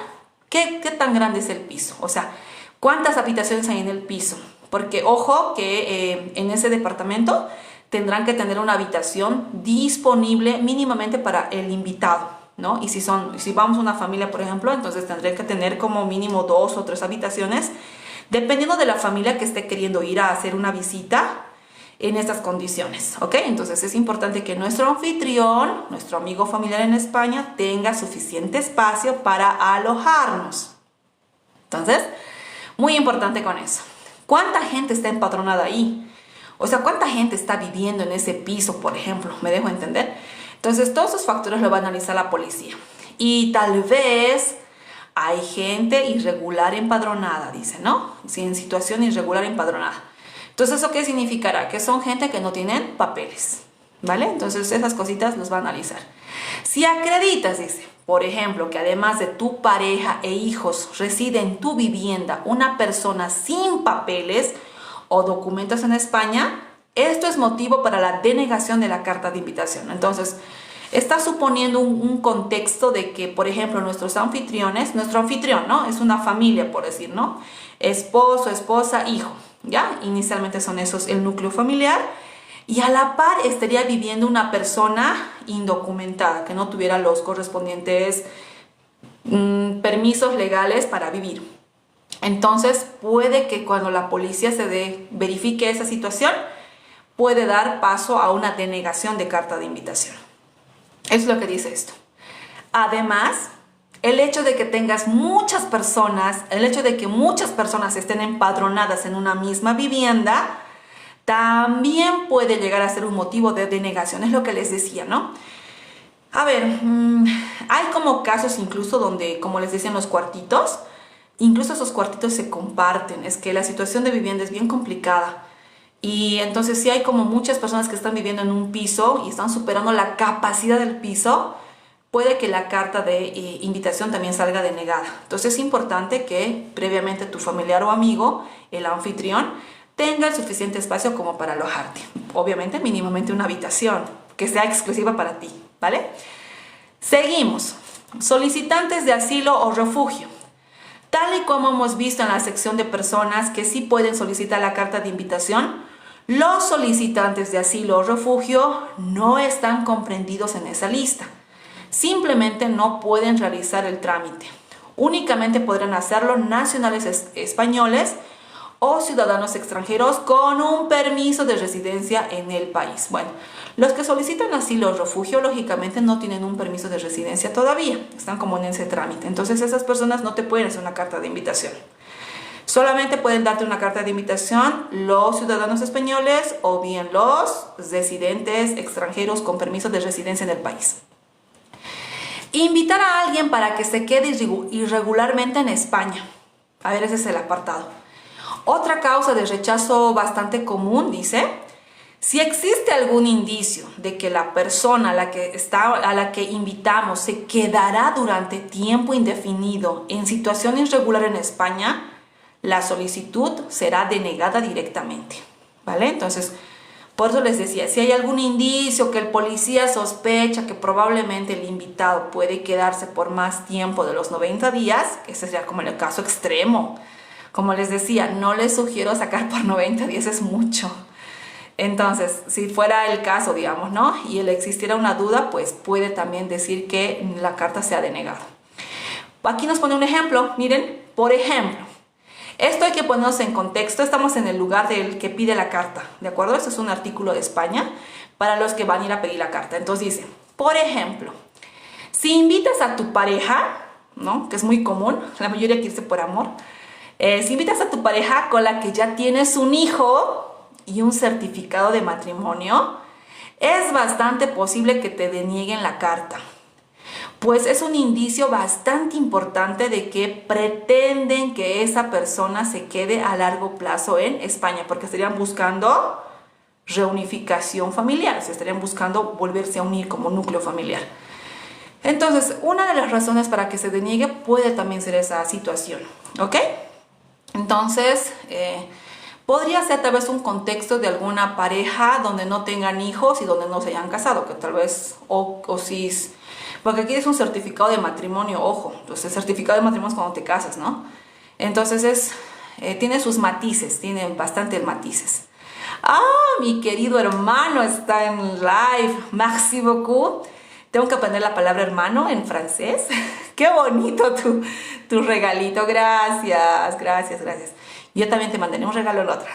qué tan grande es el piso. O sea, cuántas habitaciones hay en el piso. Porque ojo que en ese departamento tendrán que tener una habitación disponible mínimamente para el invitado, ¿no? Y si vamos a una familia, por ejemplo, entonces tendré que tener como mínimo 2 o 3 habitaciones, dependiendo de la familia que esté queriendo ir a hacer una visita en estas condiciones, ¿ok? Entonces es importante que nuestro anfitrión, nuestro amigo familiar en España, tenga suficiente espacio para alojarnos. Entonces, muy importante con eso. ¿Cuánta gente está empadronada ahí? O sea, ¿cuánta gente está viviendo en ese piso, por ejemplo? ¿Me dejo entender? Entonces, todos esos factores lo va a analizar la policía. Y tal vez hay gente irregular empadronada, dice, ¿no? Sí, en situación irregular empadronada. Entonces, ¿eso qué significará? Que son gente que no tienen papeles, ¿vale? Entonces, esas cositas los va a analizar. Si acreditas, dice, por ejemplo, que además de tu pareja e hijos reside en tu vivienda una persona sin papeles o documentos en España, esto es motivo para la denegación de la carta de invitación. Entonces, está suponiendo un contexto de que, por ejemplo, nuestro anfitrión, ¿no? Es una familia, por decir, ¿no? Esposo, esposa, hijo, ¿ya? Inicialmente son esos el núcleo familiar. Y a la par estaría viviendo una persona indocumentada, que no tuviera los correspondientes permisos legales para vivir. Entonces puede que cuando la policía verifique esa situación, puede dar paso a una denegación de carta de invitación. Es lo que dice esto. Además, el hecho de que tengas muchas personas, el hecho de que muchas personas estén empadronadas en una misma vivienda, también puede llegar a ser un motivo de denegación, es lo que les decía, ¿no? A ver, hay como casos incluso donde, como les decía, en los cuartitos, incluso esos cuartitos se comparten, es que la situación de vivienda es bien complicada. Y entonces sí hay como muchas personas que están viviendo en un piso y están superando la capacidad del piso, puede que la carta de invitación también salga denegada. Entonces es importante que previamente tu familiar o amigo, el anfitrión, tenga el suficiente espacio como para alojarte. Obviamente, mínimamente una habitación que sea exclusiva para ti, ¿vale? Seguimos. Solicitantes de asilo o refugio. Tal y como hemos visto en la sección de personas que sí pueden solicitar la carta de invitación, los solicitantes de asilo o refugio no están comprendidos en esa lista. Simplemente no pueden realizar el trámite. Únicamente podrán hacerlo nacionales españoles o ciudadanos extranjeros con un permiso de residencia en el país. Bueno, los que solicitan asilo o refugio lógicamente no tienen un permiso de residencia todavía, están como en ese trámite. Entonces esas personas no te pueden hacer una carta de invitación. Solamente pueden darte una carta de invitación los ciudadanos españoles o bien los residentes extranjeros con permiso de residencia en el país. Invitar a alguien para que se quede irregularmente en España. A ver, ese es el apartado. Otra causa de rechazo bastante común, dice, si existe algún indicio de que la persona a la que invitamos se quedará durante tiempo indefinido en situación irregular en España, la solicitud será denegada directamente, ¿vale? Entonces, por eso les decía, si hay algún indicio que el policía sospecha que probablemente el invitado puede quedarse por más tiempo de los 90 días, ese sería como el caso extremo. Como les decía, no les sugiero sacar por 90 días, es mucho. Entonces, si fuera el caso, digamos, ¿no? Y le existiera una duda, pues puede también decir que la carta sea denegada. Aquí nos pone un ejemplo, miren, por ejemplo, esto hay que ponernos en contexto, estamos en el lugar del que pide la carta, ¿de acuerdo? Este es un artículo de España para los que van a ir a pedir la carta. Entonces dice, por ejemplo, si invitas a tu pareja, ¿no? Que es muy común, la mayoría quiere irse por amor. Si invitas a tu pareja con la que ya tienes un hijo y un certificado de matrimonio, es bastante posible que te denieguen la carta, pues es un indicio bastante importante de que pretenden que esa persona se quede a largo plazo en España, porque estarían buscando reunificación familiar, se estarían buscando volverse a unir como núcleo familiar. Entonces, una de las razones para que se deniegue puede también ser esa situación, ¿ok? Entonces, podría ser tal vez un contexto de alguna pareja donde no tengan hijos y donde no se hayan casado, que tal vez, o si, porque aquí es un certificado de matrimonio, ojo, entonces el certificado de matrimonio es cuando te casas, ¿no? Entonces tiene sus matices, tiene bastantes matices. Ah, mi querido hermano está en live, merci beaucoup. Tengo que aprender la palabra hermano en francés. Qué bonito tu regalito. Gracias, gracias, gracias. Yo también te mandaré un regalo en otra.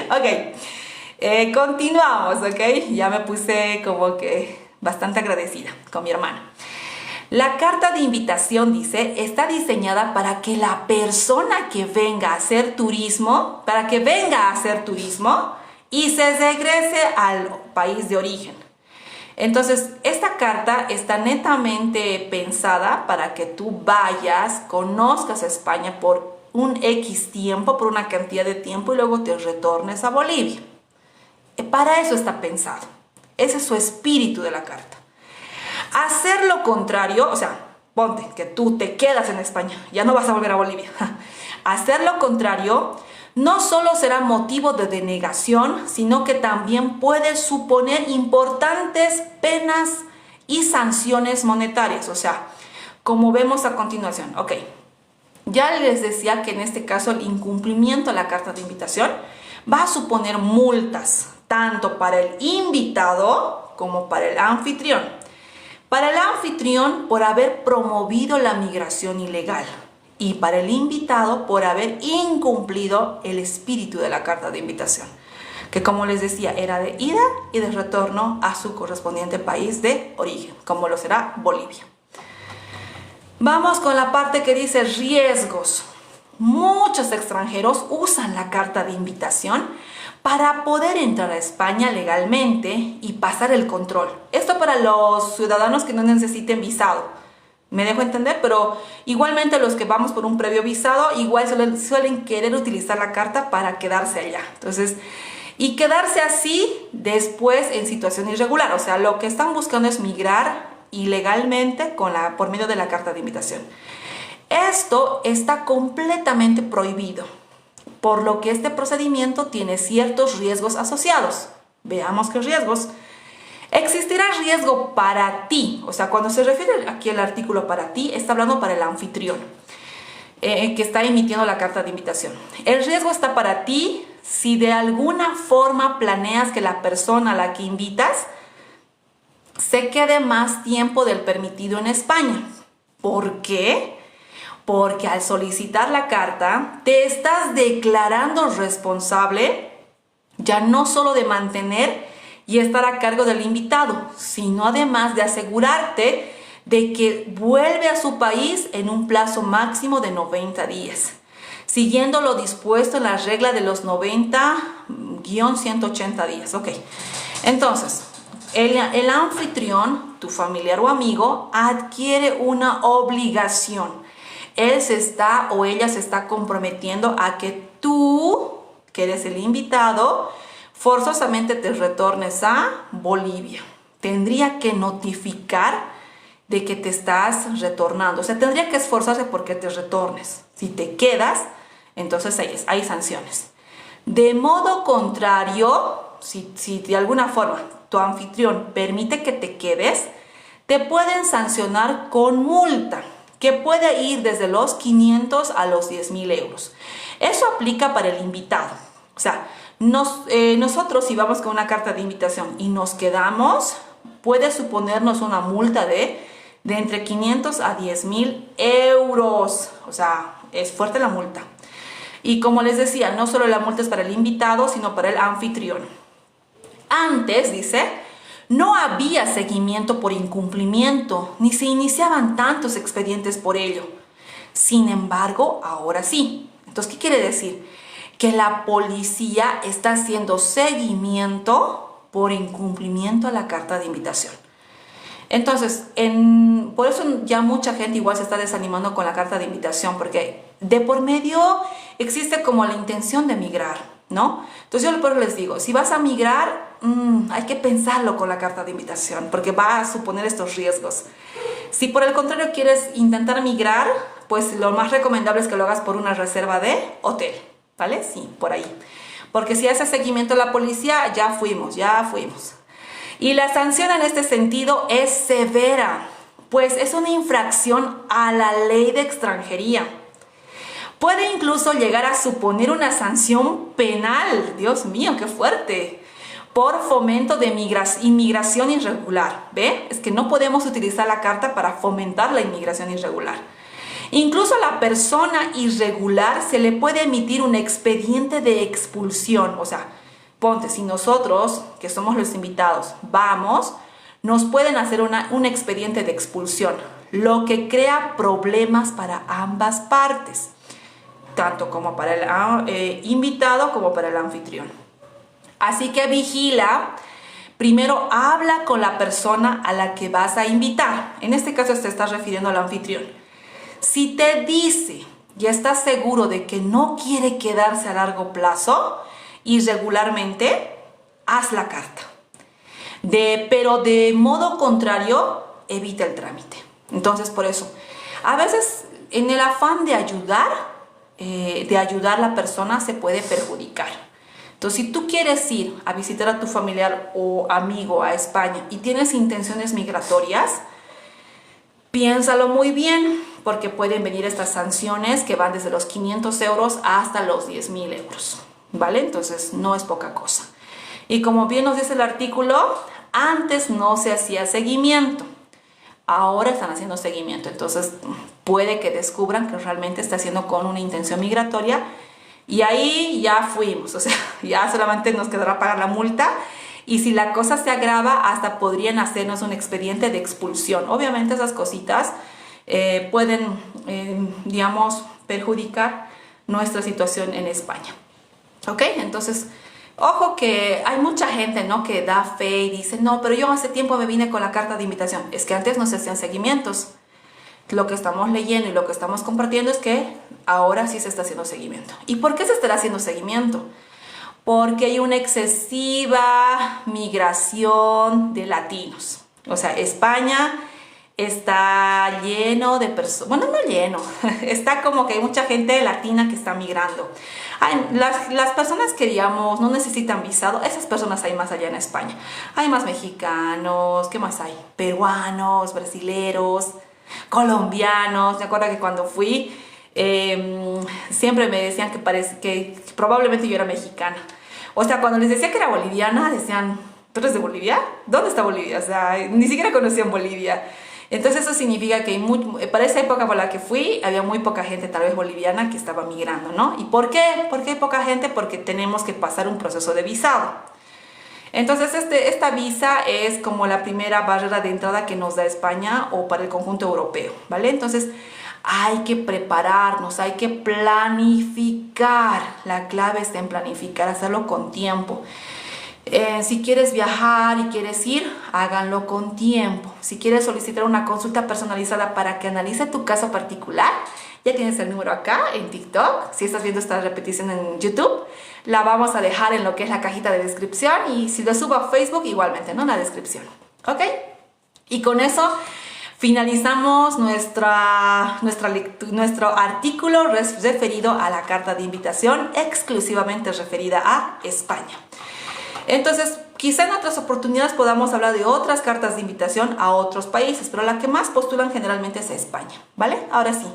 Ok, continuamos, ok. Ya me puse como que bastante agradecida con mi hermano. La carta de invitación, dice, está diseñada para que la persona que venga a hacer turismo, y se regrese al país de origen. Entonces, esta carta está netamente pensada para que tú vayas, conozcas a España por un X tiempo, por una cantidad de tiempo, y luego te retornes a Bolivia. Para eso está pensado. Ese es su espíritu de la carta. Hacer lo contrario, o sea, ponte que tú te quedas en España, ya no vas a volver a Bolivia. Hacer lo contrario no solo será motivo de denegación, sino que también puede suponer importantes penas y sanciones monetarias. O sea, como vemos a continuación. Ok, ya les decía que en este caso el incumplimiento de la carta de invitación va a suponer multas, tanto para el invitado como para el anfitrión. Para el anfitrión por haber promovido la migración ilegal y para el invitado por haber incumplido el espíritu de la carta de invitación, que como les decía era de ida y de retorno a su correspondiente país de origen, como lo será Bolivia. Vamos con la parte que dice riesgos. Muchos extranjeros usan la carta de invitación para poder entrar a España legalmente y pasar el control. Esto para los ciudadanos que no necesiten visado. Me dejo entender, pero igualmente los que vamos por un previo visado igual suelen querer utilizar la carta para quedarse allá. Entonces, y quedarse así después en situación irregular. O sea, lo que están buscando es migrar ilegalmente por medio de la carta de invitación. Esto está completamente prohibido. por lo que este procedimiento tiene ciertos riesgos asociados. Veamos qué riesgos. Existirá riesgo para ti, o sea, cuando se refiere aquí al artículo para ti, está hablando para el anfitrión que está emitiendo la carta de invitación. El riesgo está para ti si de alguna forma planeas que la persona a la que invitas se quede más tiempo del permitido en España. ¿Por qué? Porque al solicitar la carta te estás declarando responsable ya no solo de mantener y estar a cargo del invitado, sino además de asegurarte de que vuelve a su país en un plazo máximo de 90 días, siguiendo lo dispuesto en la regla de los 90-180 días. Ok, entonces, el anfitrión, tu familiar o amigo, adquiere una obligación. Él se está o ella se está comprometiendo a que tú, que eres el invitado, forzosamente te retornes a Bolivia. Tendría que notificar de que te estás retornando. O sea, tendría que esforzarse porque te retornes. Si te quedas, entonces hay sanciones. De modo contrario, si de alguna forma tu anfitrión permite que te quedes, te pueden sancionar con multa, que puede ir desde los 500 a los 10.000 euros. Eso aplica para el invitado. O sea, nosotros si vamos con una carta de invitación y nos quedamos, puede suponernos una multa de entre 500 a 10.000 euros. O sea, es fuerte la multa. Y como les decía, no solo la multa es para el invitado, sino para el anfitrión. Antes, dice, no había seguimiento por incumplimiento, ni se iniciaban tantos expedientes por ello. Sin embargo, ahora sí. Entonces, ¿qué quiere decir? Que la policía está haciendo seguimiento por incumplimiento a la carta de invitación. Entonces, por eso ya mucha gente igual se está desanimando con la carta de invitación, porque de por medio existe como la intención de migrar, ¿no? Entonces yo por eso les digo, si vas a migrar, hay que pensarlo con la carta de invitación, porque va a suponer estos riesgos. Si por el contrario quieres intentar migrar, pues lo más recomendable es que lo hagas por una reserva de hotel, ¿vale? Sí, por ahí. Porque si hace seguimiento a la policía, ya fuimos. Y la sanción en este sentido es severa, pues es una infracción a la ley de extranjería. Puede incluso llegar a suponer una sanción penal, Dios mío, qué fuerte, por fomento de inmigración irregular. ¿Ve? Es que no podemos utilizar la carta para fomentar la inmigración irregular. Incluso a la persona irregular se le puede emitir un expediente de expulsión. O sea, ponte, si nosotros, que somos los invitados, vamos, nos pueden hacer un expediente de expulsión, lo que crea problemas para ambas partes, tanto como para el invitado como para el anfitrión. Así que vigila, primero habla con la persona a la que vas a invitar. En este caso te estás refiriendo al anfitrión. Si te dice y estás seguro de que no quiere quedarse a largo plazo, irregularmente, haz la carta. Pero de modo contrario, evita el trámite. Entonces, por eso, a veces en el afán de ayudar a la persona se puede perjudicar. Entonces, si tú quieres ir a visitar a tu familiar o amigo a España y tienes intenciones migratorias, piénsalo muy bien, porque pueden venir estas sanciones que van desde los 500 euros hasta los 10.000 euros. ¿Vale? Entonces no es poca cosa. Y como bien nos dice el artículo, antes no se hacía seguimiento, ahora están haciendo seguimiento. Entonces puede que descubran que realmente está haciendo con una intención migratoria y ahí ya fuimos. O sea, ya solamente nos quedará pagar la multa y si la cosa se agrava hasta podrían hacernos un expediente de expulsión. Obviamente esas cositas pueden, digamos, perjudicar nuestra situación en España. ¿Ok? Entonces, ojo que hay mucha gente, ¿no?, que da fe y dice, no, pero yo hace tiempo me vine con la carta de invitación. Es que antes no se hacían seguimientos. Lo que estamos leyendo y lo que estamos compartiendo es que ahora sí se está haciendo seguimiento. ¿Y por qué se estará haciendo seguimiento? Porque hay una excesiva migración de latinos. O sea, España está lleno de personas, bueno, no lleno, está como que hay mucha gente latina que está migrando. Las personas que, digamos, no necesitan visado, esas personas hay más allá en España. Hay más mexicanos, ¿qué más hay? Peruanos, brasileros, colombianos. Me acuerdo que cuando fui, siempre me decían que probablemente yo era mexicana. O sea, cuando les decía que era boliviana, decían, ¿tú eres de Bolivia? ¿Dónde está Bolivia? O sea, ni siquiera conocían Bolivia. Entonces eso significa que para esa época por la que fui, había muy poca gente, tal vez boliviana, que estaba migrando, ¿no? ¿Y por qué? ¿Por qué hay poca gente? Porque tenemos que pasar un proceso de visado. Entonces esta visa es como la primera barrera de entrada que nos da España o para el conjunto europeo, ¿vale? Entonces hay que prepararnos, hay que planificar. La clave está en planificar, hacerlo con tiempo. Si quieres viajar y quieres ir, háganlo con tiempo. Si quieres solicitar una consulta personalizada para que analice tu caso particular, ya tienes el número acá en TikTok. Si estás viendo esta repetición en YouTube, la vamos a dejar en lo que es la cajita de descripción, y si lo subo a Facebook, igualmente, ¿no? En la descripción. ¿Ok? Y con eso finalizamos nuestro artículo referido a la carta de invitación, exclusivamente referida a España. Entonces, quizá en otras oportunidades podamos hablar de otras cartas de invitación a otros países, pero la que más postulan generalmente es a España, ¿vale? Ahora sí,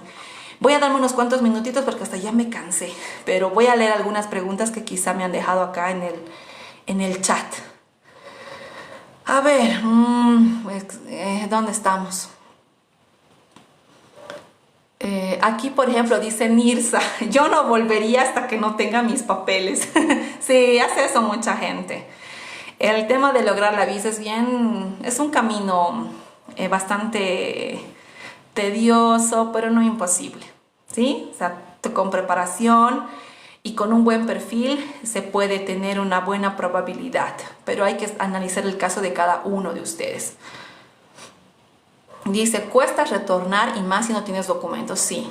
voy a darme unos cuantos minutitos porque hasta ya me cansé, pero voy a leer algunas preguntas que quizá me han dejado acá en el chat. A ver, ¿dónde estamos? Aquí, por ejemplo, dice Nirsa, yo no volvería hasta que no tenga mis papeles. Sí, hace eso mucha gente. El tema de lograr la visa es un camino bastante tedioso, pero no imposible, ¿sí? O sea, con preparación y con un buen perfil se puede tener una buena probabilidad, pero hay que analizar el caso de cada uno de ustedes. Dice, cuesta retornar y más si no tienes documentos. Sí,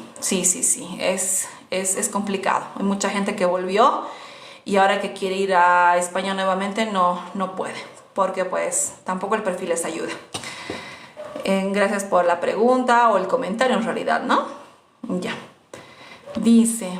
es complicado. Hay mucha gente que volvió y ahora que quiere ir a España nuevamente no puede, porque pues tampoco el perfil les ayuda. Gracias por la pregunta o el comentario en realidad, ¿no? Ya. Dice,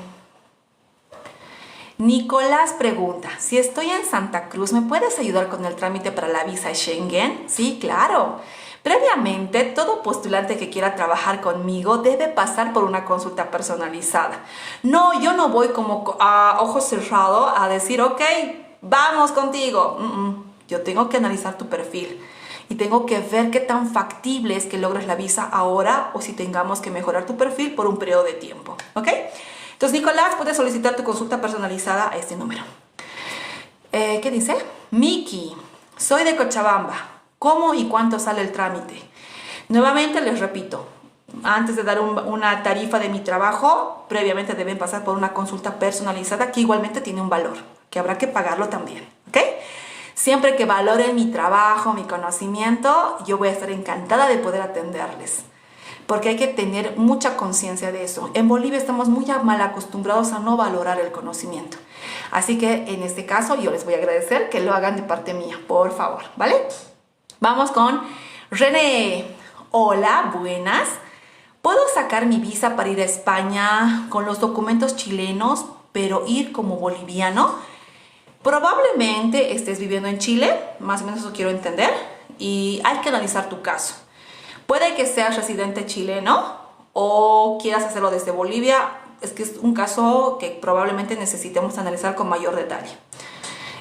Nicolás pregunta, si estoy en Santa Cruz, ¿me puedes ayudar con el trámite para la visa Schengen? Sí, claro. Previamente, todo postulante que quiera trabajar conmigo debe pasar por una consulta personalizada. No, yo no voy como a ojos cerrados a decir, ok, vamos contigo. Yo tengo que analizar tu perfil y tengo que ver qué tan factible es que logres la visa ahora o si tengamos que mejorar tu perfil por un periodo de tiempo, ¿ok? Entonces, Nicolás, puedes solicitar tu consulta personalizada a este número. ¿Qué dice? Miki, soy de Cochabamba. ¿Cómo y cuánto sale el trámite? Nuevamente les repito, antes de dar una tarifa de mi trabajo, previamente deben pasar por una consulta personalizada que igualmente tiene un valor, que habrá que pagarlo también, ¿ok? Siempre que valoren mi trabajo, mi conocimiento, yo voy a estar encantada de poder atenderles, porque hay que tener mucha conciencia de eso. En Bolivia estamos muy mal acostumbrados a no valorar el conocimiento. Así que en este caso yo les voy a agradecer que lo hagan de parte mía, por favor, ¿vale? Vamos con René. Hola, buenas. ¿Puedo sacar mi visa para ir a España con los documentos chilenos, pero ir como boliviano? Probablemente estés viviendo en Chile, más o menos eso quiero entender, y hay que analizar tu caso. Puede que seas residente chileno o quieras hacerlo desde Bolivia. Es que es un caso que probablemente necesitemos analizar con mayor detalle.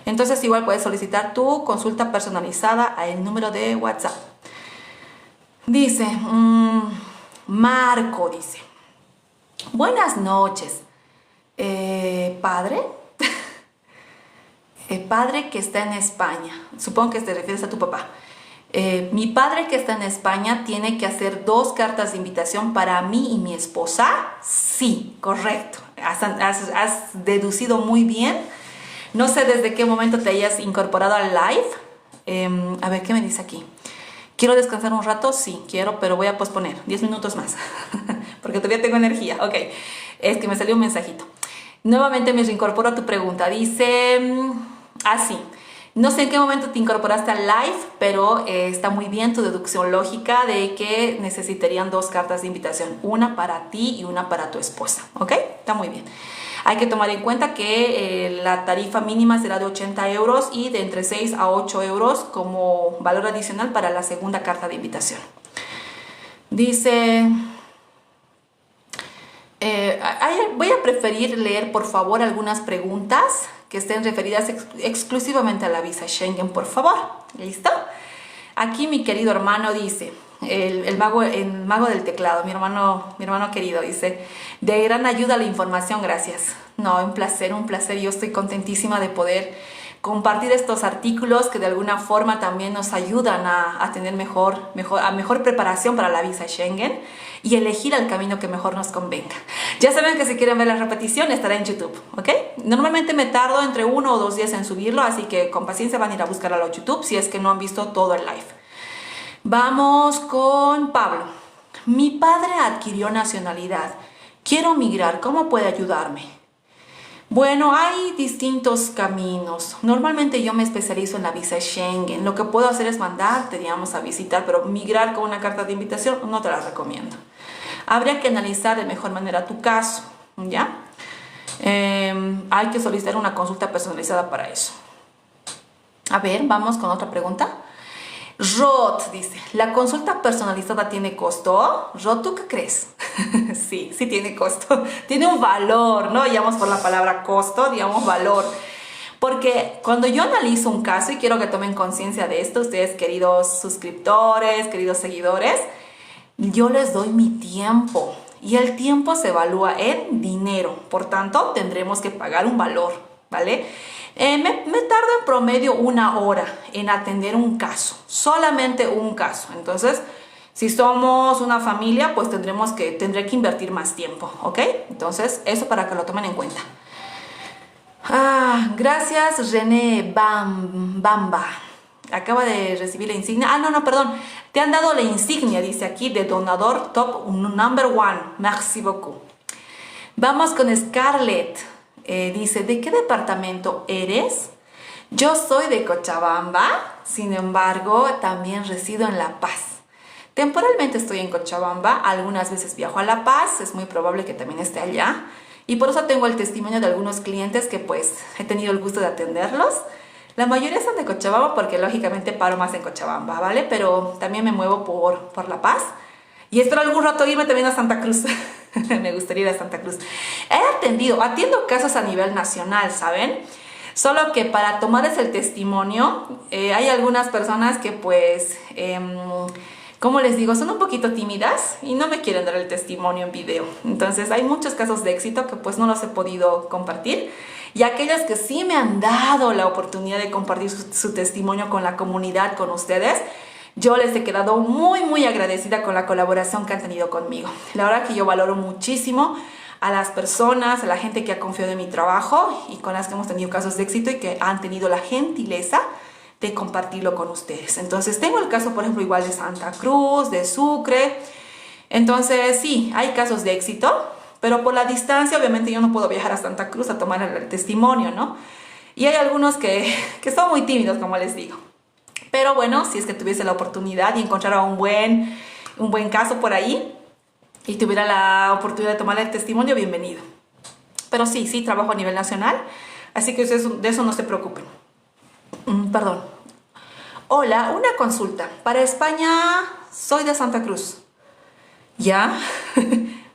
Entonces igual puedes solicitar tu consulta personalizada al número de WhatsApp. Dice, Marco dice, buenas noches. ¿Padre? Padre que está en España. Supongo que te refieres a tu papá. Mi padre que está en España tiene que hacer 2 cartas de invitación para mí y mi esposa. Sí, correcto. Has deducido muy bien. No sé desde qué momento te hayas incorporado al live. A ver, ¿qué me dice aquí? ¿Quiero descansar un rato? Sí, quiero, pero voy a posponer 10 minutos más. Porque todavía tengo energía. Ok, es que me salió un mensajito. Nuevamente me reincorporo a tu pregunta. Dice así. No sé en qué momento te incorporaste al live, pero está muy bien tu deducción lógica de que necesitarían 2 cartas de invitación, una para ti y una para tu esposa, ¿ok? Está muy bien. Hay que tomar en cuenta que la tarifa mínima será de 80 euros y de entre 6 a 8 euros como valor adicional para la segunda carta de invitación. Dice... voy a preferir leer por favor algunas preguntas que estén referidas exclusivamente a la visa Schengen, por favor. ¿Listo? Aquí mi querido hermano dice, el mago del teclado, mi hermano querido, dice, de gran ayuda la información, gracias. No, un placer, yo estoy contentísima de poder compartir estos artículos que de alguna forma también nos ayudan a tener mejor preparación para la visa Schengen y elegir el camino que mejor nos convenga. Ya saben que si quieren ver la repetición estará en YouTube, ¿ok? Normalmente me tardo entre 1 o 2 días en subirlo, así que con paciencia van a ir a buscar a YouTube si es que no han visto todo el live. Vamos con Pablo. Mi padre adquirió nacionalidad. Quiero migrar, ¿cómo puede ayudarme? Bueno, hay distintos caminos. Normalmente yo me especializo en la visa Schengen. Lo que puedo hacer es mandarte, digamos, a visitar, pero migrar con una carta de invitación no te la recomiendo. Habría que analizar de mejor manera tu caso, ¿ya? Hay que solicitar una consulta personalizada para eso. A ver, vamos con otra pregunta. Rod dice, ¿la consulta personalizada tiene costo? Rod, ¿tú qué crees? Sí tiene costo. Tiene un valor, ¿no? Digamos por la palabra costo, digamos valor. Porque cuando yo analizo un caso, y quiero que tomen conciencia de esto, ustedes queridos suscriptores, queridos seguidores, yo les doy mi tiempo. Y el tiempo se evalúa en dinero. Por tanto, tendremos que pagar un valor, ¿vale? Me tardo en promedio 1 hora en atender un caso, solamente un caso. Entonces, si somos una familia, pues tendré que invertir más tiempo, ¿ok? Entonces, eso para que lo tomen en cuenta. Gracias, René Bamba. Acaba de recibir la insignia. No, perdón. Te han dado la insignia, dice aquí, de donador top number 1. Merci beaucoup. Vamos con Scarlett. Dice, ¿de qué departamento eres? Yo soy de Cochabamba, sin embargo, también resido en La Paz. Temporalmente estoy en Cochabamba, algunas veces viajo a La Paz, es muy probable que también esté allá. Y por eso tengo el testimonio de algunos clientes que pues he tenido el gusto de atenderlos. La mayoría son de Cochabamba porque lógicamente paro más en Cochabamba, ¿vale? Pero también me muevo por La Paz. Y espero algún rato irme también a Santa Cruz. Me gustaría ir a Santa Cruz. Atiendo casos a nivel nacional, ¿saben? Solo que para tomarles el testimonio, hay algunas personas que pues, como les digo, son un poquito tímidas y no me quieren dar el testimonio en video. Entonces hay muchos casos de éxito que pues no los he podido compartir. Y aquellas que sí me han dado la oportunidad de compartir su testimonio con la comunidad, con ustedes, yo les he quedado muy agradecida con la colaboración que han tenido conmigo. La verdad que yo valoro muchísimo a las personas, a la gente que ha confiado en mi trabajo y con las que hemos tenido casos de éxito y que han tenido la gentileza de compartirlo con ustedes. Entonces tengo el caso, por ejemplo, igual de Santa Cruz, de Sucre. Entonces sí, hay casos de éxito, pero por la distancia obviamente yo no puedo viajar a Santa Cruz a tomar el testimonio, ¿no? Y hay algunos que son muy tímidos, como les digo. Pero bueno, si es que tuviese la oportunidad y encontrara un buen caso por ahí y tuviera la oportunidad de tomar el testimonio, bienvenido. Pero sí, trabajo a nivel nacional, así que de eso no se preocupen. Perdón. Hola, una consulta. Para España soy de Santa Cruz. ¿Ya?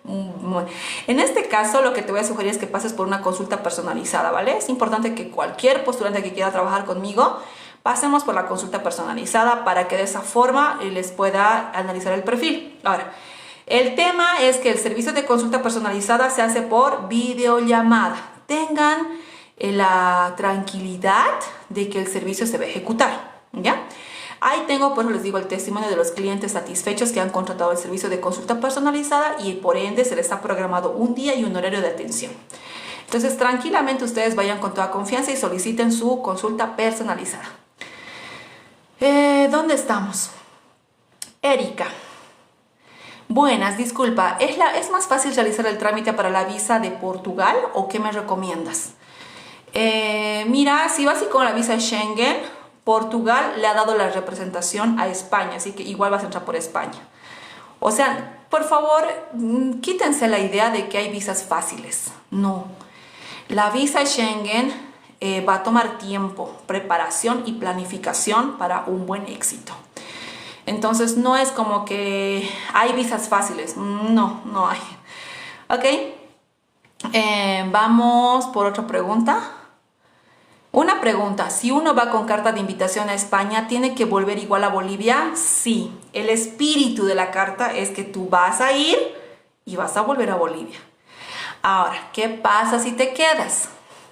En este caso, lo que te voy a sugerir es que pases por una consulta personalizada, ¿vale? Es importante que cualquier postulante que quiera trabajar conmigo pasemos por la consulta personalizada para que de esa forma les pueda analizar el perfil. Ahora, el tema es que el servicio de consulta personalizada se hace por videollamada. Tengan la tranquilidad de que el servicio se va a ejecutar, ¿ya? Ahí tengo, por eso les digo, el testimonio de los clientes satisfechos que han contratado el servicio de consulta personalizada y por ende se les ha programado un día y un horario de atención. Entonces, tranquilamente ustedes vayan con toda confianza y soliciten su consulta personalizada. ¿Dónde estamos? Erika. Buenas, disculpa, ¿es más fácil realizar el trámite para la visa de Portugal o qué me recomiendas? Mira, si vas y con la visa Schengen, Portugal le ha dado la representación a España, así que igual vas a entrar por España. O sea, por favor, quítense la idea de que hay visas fáciles. No. La visa Schengen va a tomar tiempo, preparación y planificación para un buen éxito. Entonces, no es como que hay visas fáciles. No, no hay. Ok. Vamos por otra pregunta. Una pregunta, si uno va con carta de invitación a España, ¿tiene que volver igual a Bolivia? Sí, el espíritu de la carta es que tú vas a ir y vas a volver a Bolivia. Ahora, ¿qué pasa si te quedas?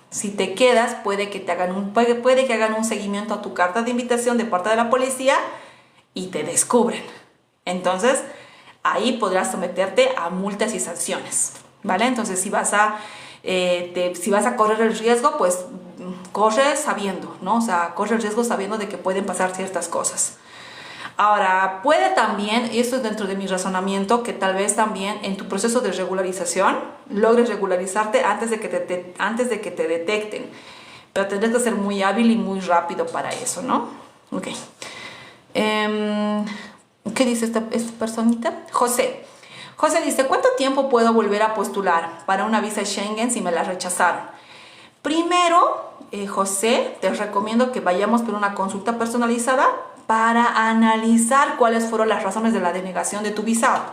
Si te quedas, puede que hagan un seguimiento a tu carta de invitación de parte de la policía y te descubren. Entonces, ahí podrás someterte a multas y sanciones, ¿vale? Entonces, si vas a correr el riesgo, pues corre sabiendo, ¿no? O sea, corre el riesgo sabiendo de que pueden pasar ciertas cosas. Ahora, puede también, y esto es dentro de mi razonamiento, que tal vez también en tu proceso de regularización logres regularizarte antes de que te detecten. Pero tendrás que ser muy hábil y muy rápido para eso, ¿no? Ok. ¿Qué dice esta personita? José. José dice, ¿cuánto tiempo puedo volver a postular para una visa Schengen si me la rechazaron? Primero, José, te recomiendo que vayamos por una consulta personalizada para analizar cuáles fueron las razones de la denegación de tu visado.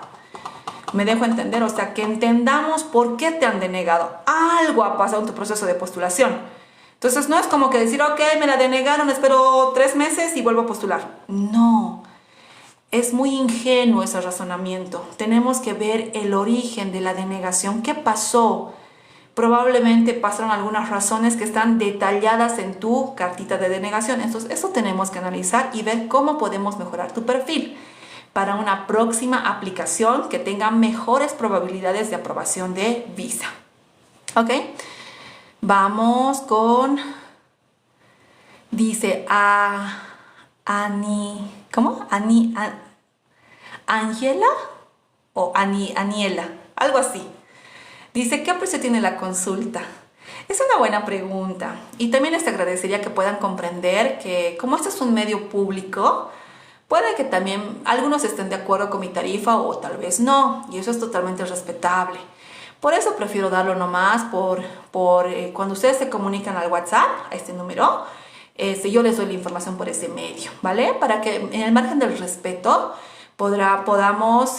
Me dejo entender, o sea, que entendamos por qué te han denegado. Algo ha pasado en tu proceso de postulación. Entonces, no es como que decir, ok, me la denegaron, espero 3 meses y vuelvo a postular. No. Es muy ingenuo ese razonamiento. Tenemos que ver el origen de la denegación. ¿Qué pasó? Probablemente pasaron algunas razones que están detalladas en tu cartita de denegación. Entonces, eso tenemos que analizar y ver cómo podemos mejorar tu perfil para una próxima aplicación que tenga mejores probabilidades de aprobación de visa. ¿Ok? Vamos con... Dice ¿cómo? ¿Angela? O Aniela, algo así. Dice, ¿qué precio tiene la consulta? Es una buena pregunta. Y también les agradecería que puedan comprender que como este es un medio público, puede que también algunos estén de acuerdo con mi tarifa o tal vez no. Y eso es totalmente respetable. Por eso prefiero darlo nomás por cuando ustedes se comunican al WhatsApp, a este número, yo les doy la información por ese medio, ¿vale? Para que en el margen del respeto podamos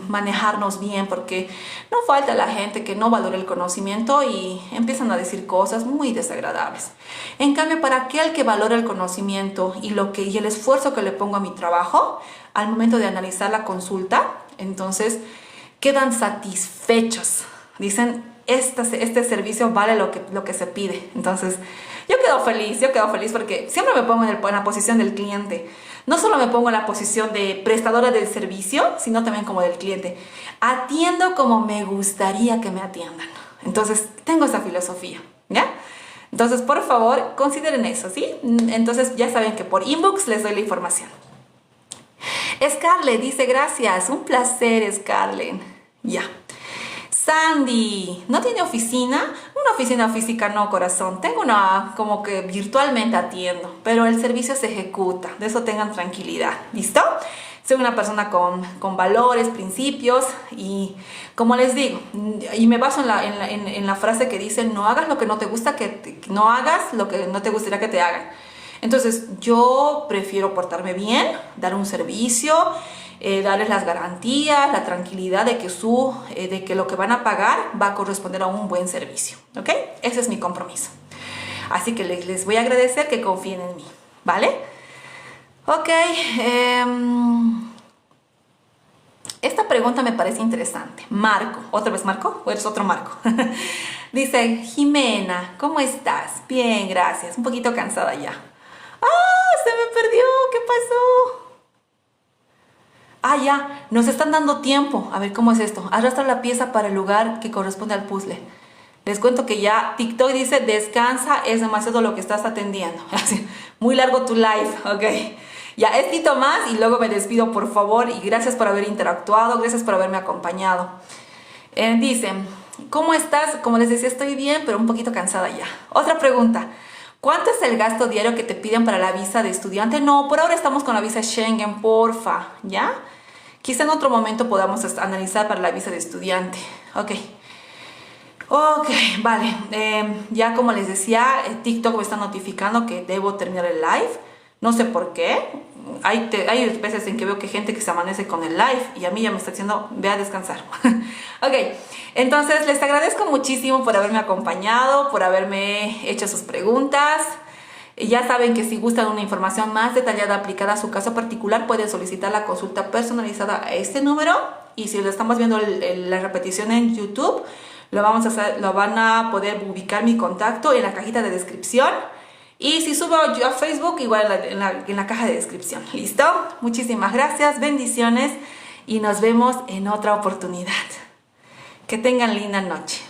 manejarnos bien, porque no falta la gente que no valora el conocimiento y empiezan a decir cosas muy desagradables. En cambio, para aquel que valora el conocimiento y el esfuerzo que le pongo a mi trabajo, al momento de analizar la consulta, entonces quedan satisfechos. Dicen, este servicio vale lo que se pide. Entonces, yo quedo feliz porque siempre me pongo en la posición del cliente. No solo me pongo en la posición de prestadora del servicio, sino también como del cliente. Atiendo como me gustaría que me atiendan. Entonces, tengo esa filosofía, ¿ya? Entonces, por favor, consideren eso, ¿sí? Entonces, ya saben que por inbox les doy la información. Scarlett dice, gracias. Un placer, Scarlett. Ya. Sandy, ¿no tiene oficina? Una oficina física no, corazón. Tengo una como que virtualmente atiendo, pero el servicio se ejecuta. De eso tengan tranquilidad. ¿Listo? Soy una persona con valores, principios y como les digo, y me baso en la frase que dice, no hagas lo que no te gusta, no hagas lo que no te gustaría que te hagan. Entonces, yo prefiero portarme bien, dar un servicio, darles las garantías, la tranquilidad de que lo que van a pagar va a corresponder a un buen servicio, ¿ok? Ese es mi compromiso. Así que les voy a agradecer que confíen en mí, ¿vale? Ok. Esta pregunta me parece interesante. Marco, ¿otra vez Marco? ¿O eres otro Marco? Dice, Jimena, ¿cómo estás? Bien, gracias. Un poquito cansada ya. ¡Ah! Se me perdió. ¿Qué pasó? Ah, ya, nos están dando tiempo. A ver, ¿cómo es esto? Arrastra la pieza para el lugar que corresponde al puzzle. Les cuento que ya TikTok dice, descansa, es demasiado lo que estás atendiendo. Muy largo tu live, ok. Ya, escrito más y luego me despido, por favor. Y gracias por haber interactuado, gracias por haberme acompañado. Dicen, ¿Cómo estás? Como les decía, estoy bien, pero un poquito cansada ya. Otra pregunta. ¿Cuánto es el gasto diario que te piden para la visa de estudiante? No, por ahora estamos con la visa Schengen, porfa, ¿ya? Quizá en otro momento podamos analizar para la visa de estudiante. Ok. Ok, vale. Ya como les decía, TikTok me está notificando que debo terminar el live. No sé por qué. Hay veces en que veo que gente que se amanece con el live y a mí ya me está diciendo, ve a descansar. Ok, entonces les agradezco muchísimo por haberme acompañado, por haberme hecho sus preguntas. Ya saben que si gustan una información más detallada aplicada a su caso particular, pueden solicitar la consulta personalizada a este número. Y si lo estamos viendo la repetición en YouTube, lo van a poder ubicar mi contacto en la cajita de descripción. Y si subo yo a Facebook, igual en la caja de descripción. ¿Listo? Muchísimas gracias, bendiciones y nos vemos en otra oportunidad. Que tengan linda noche.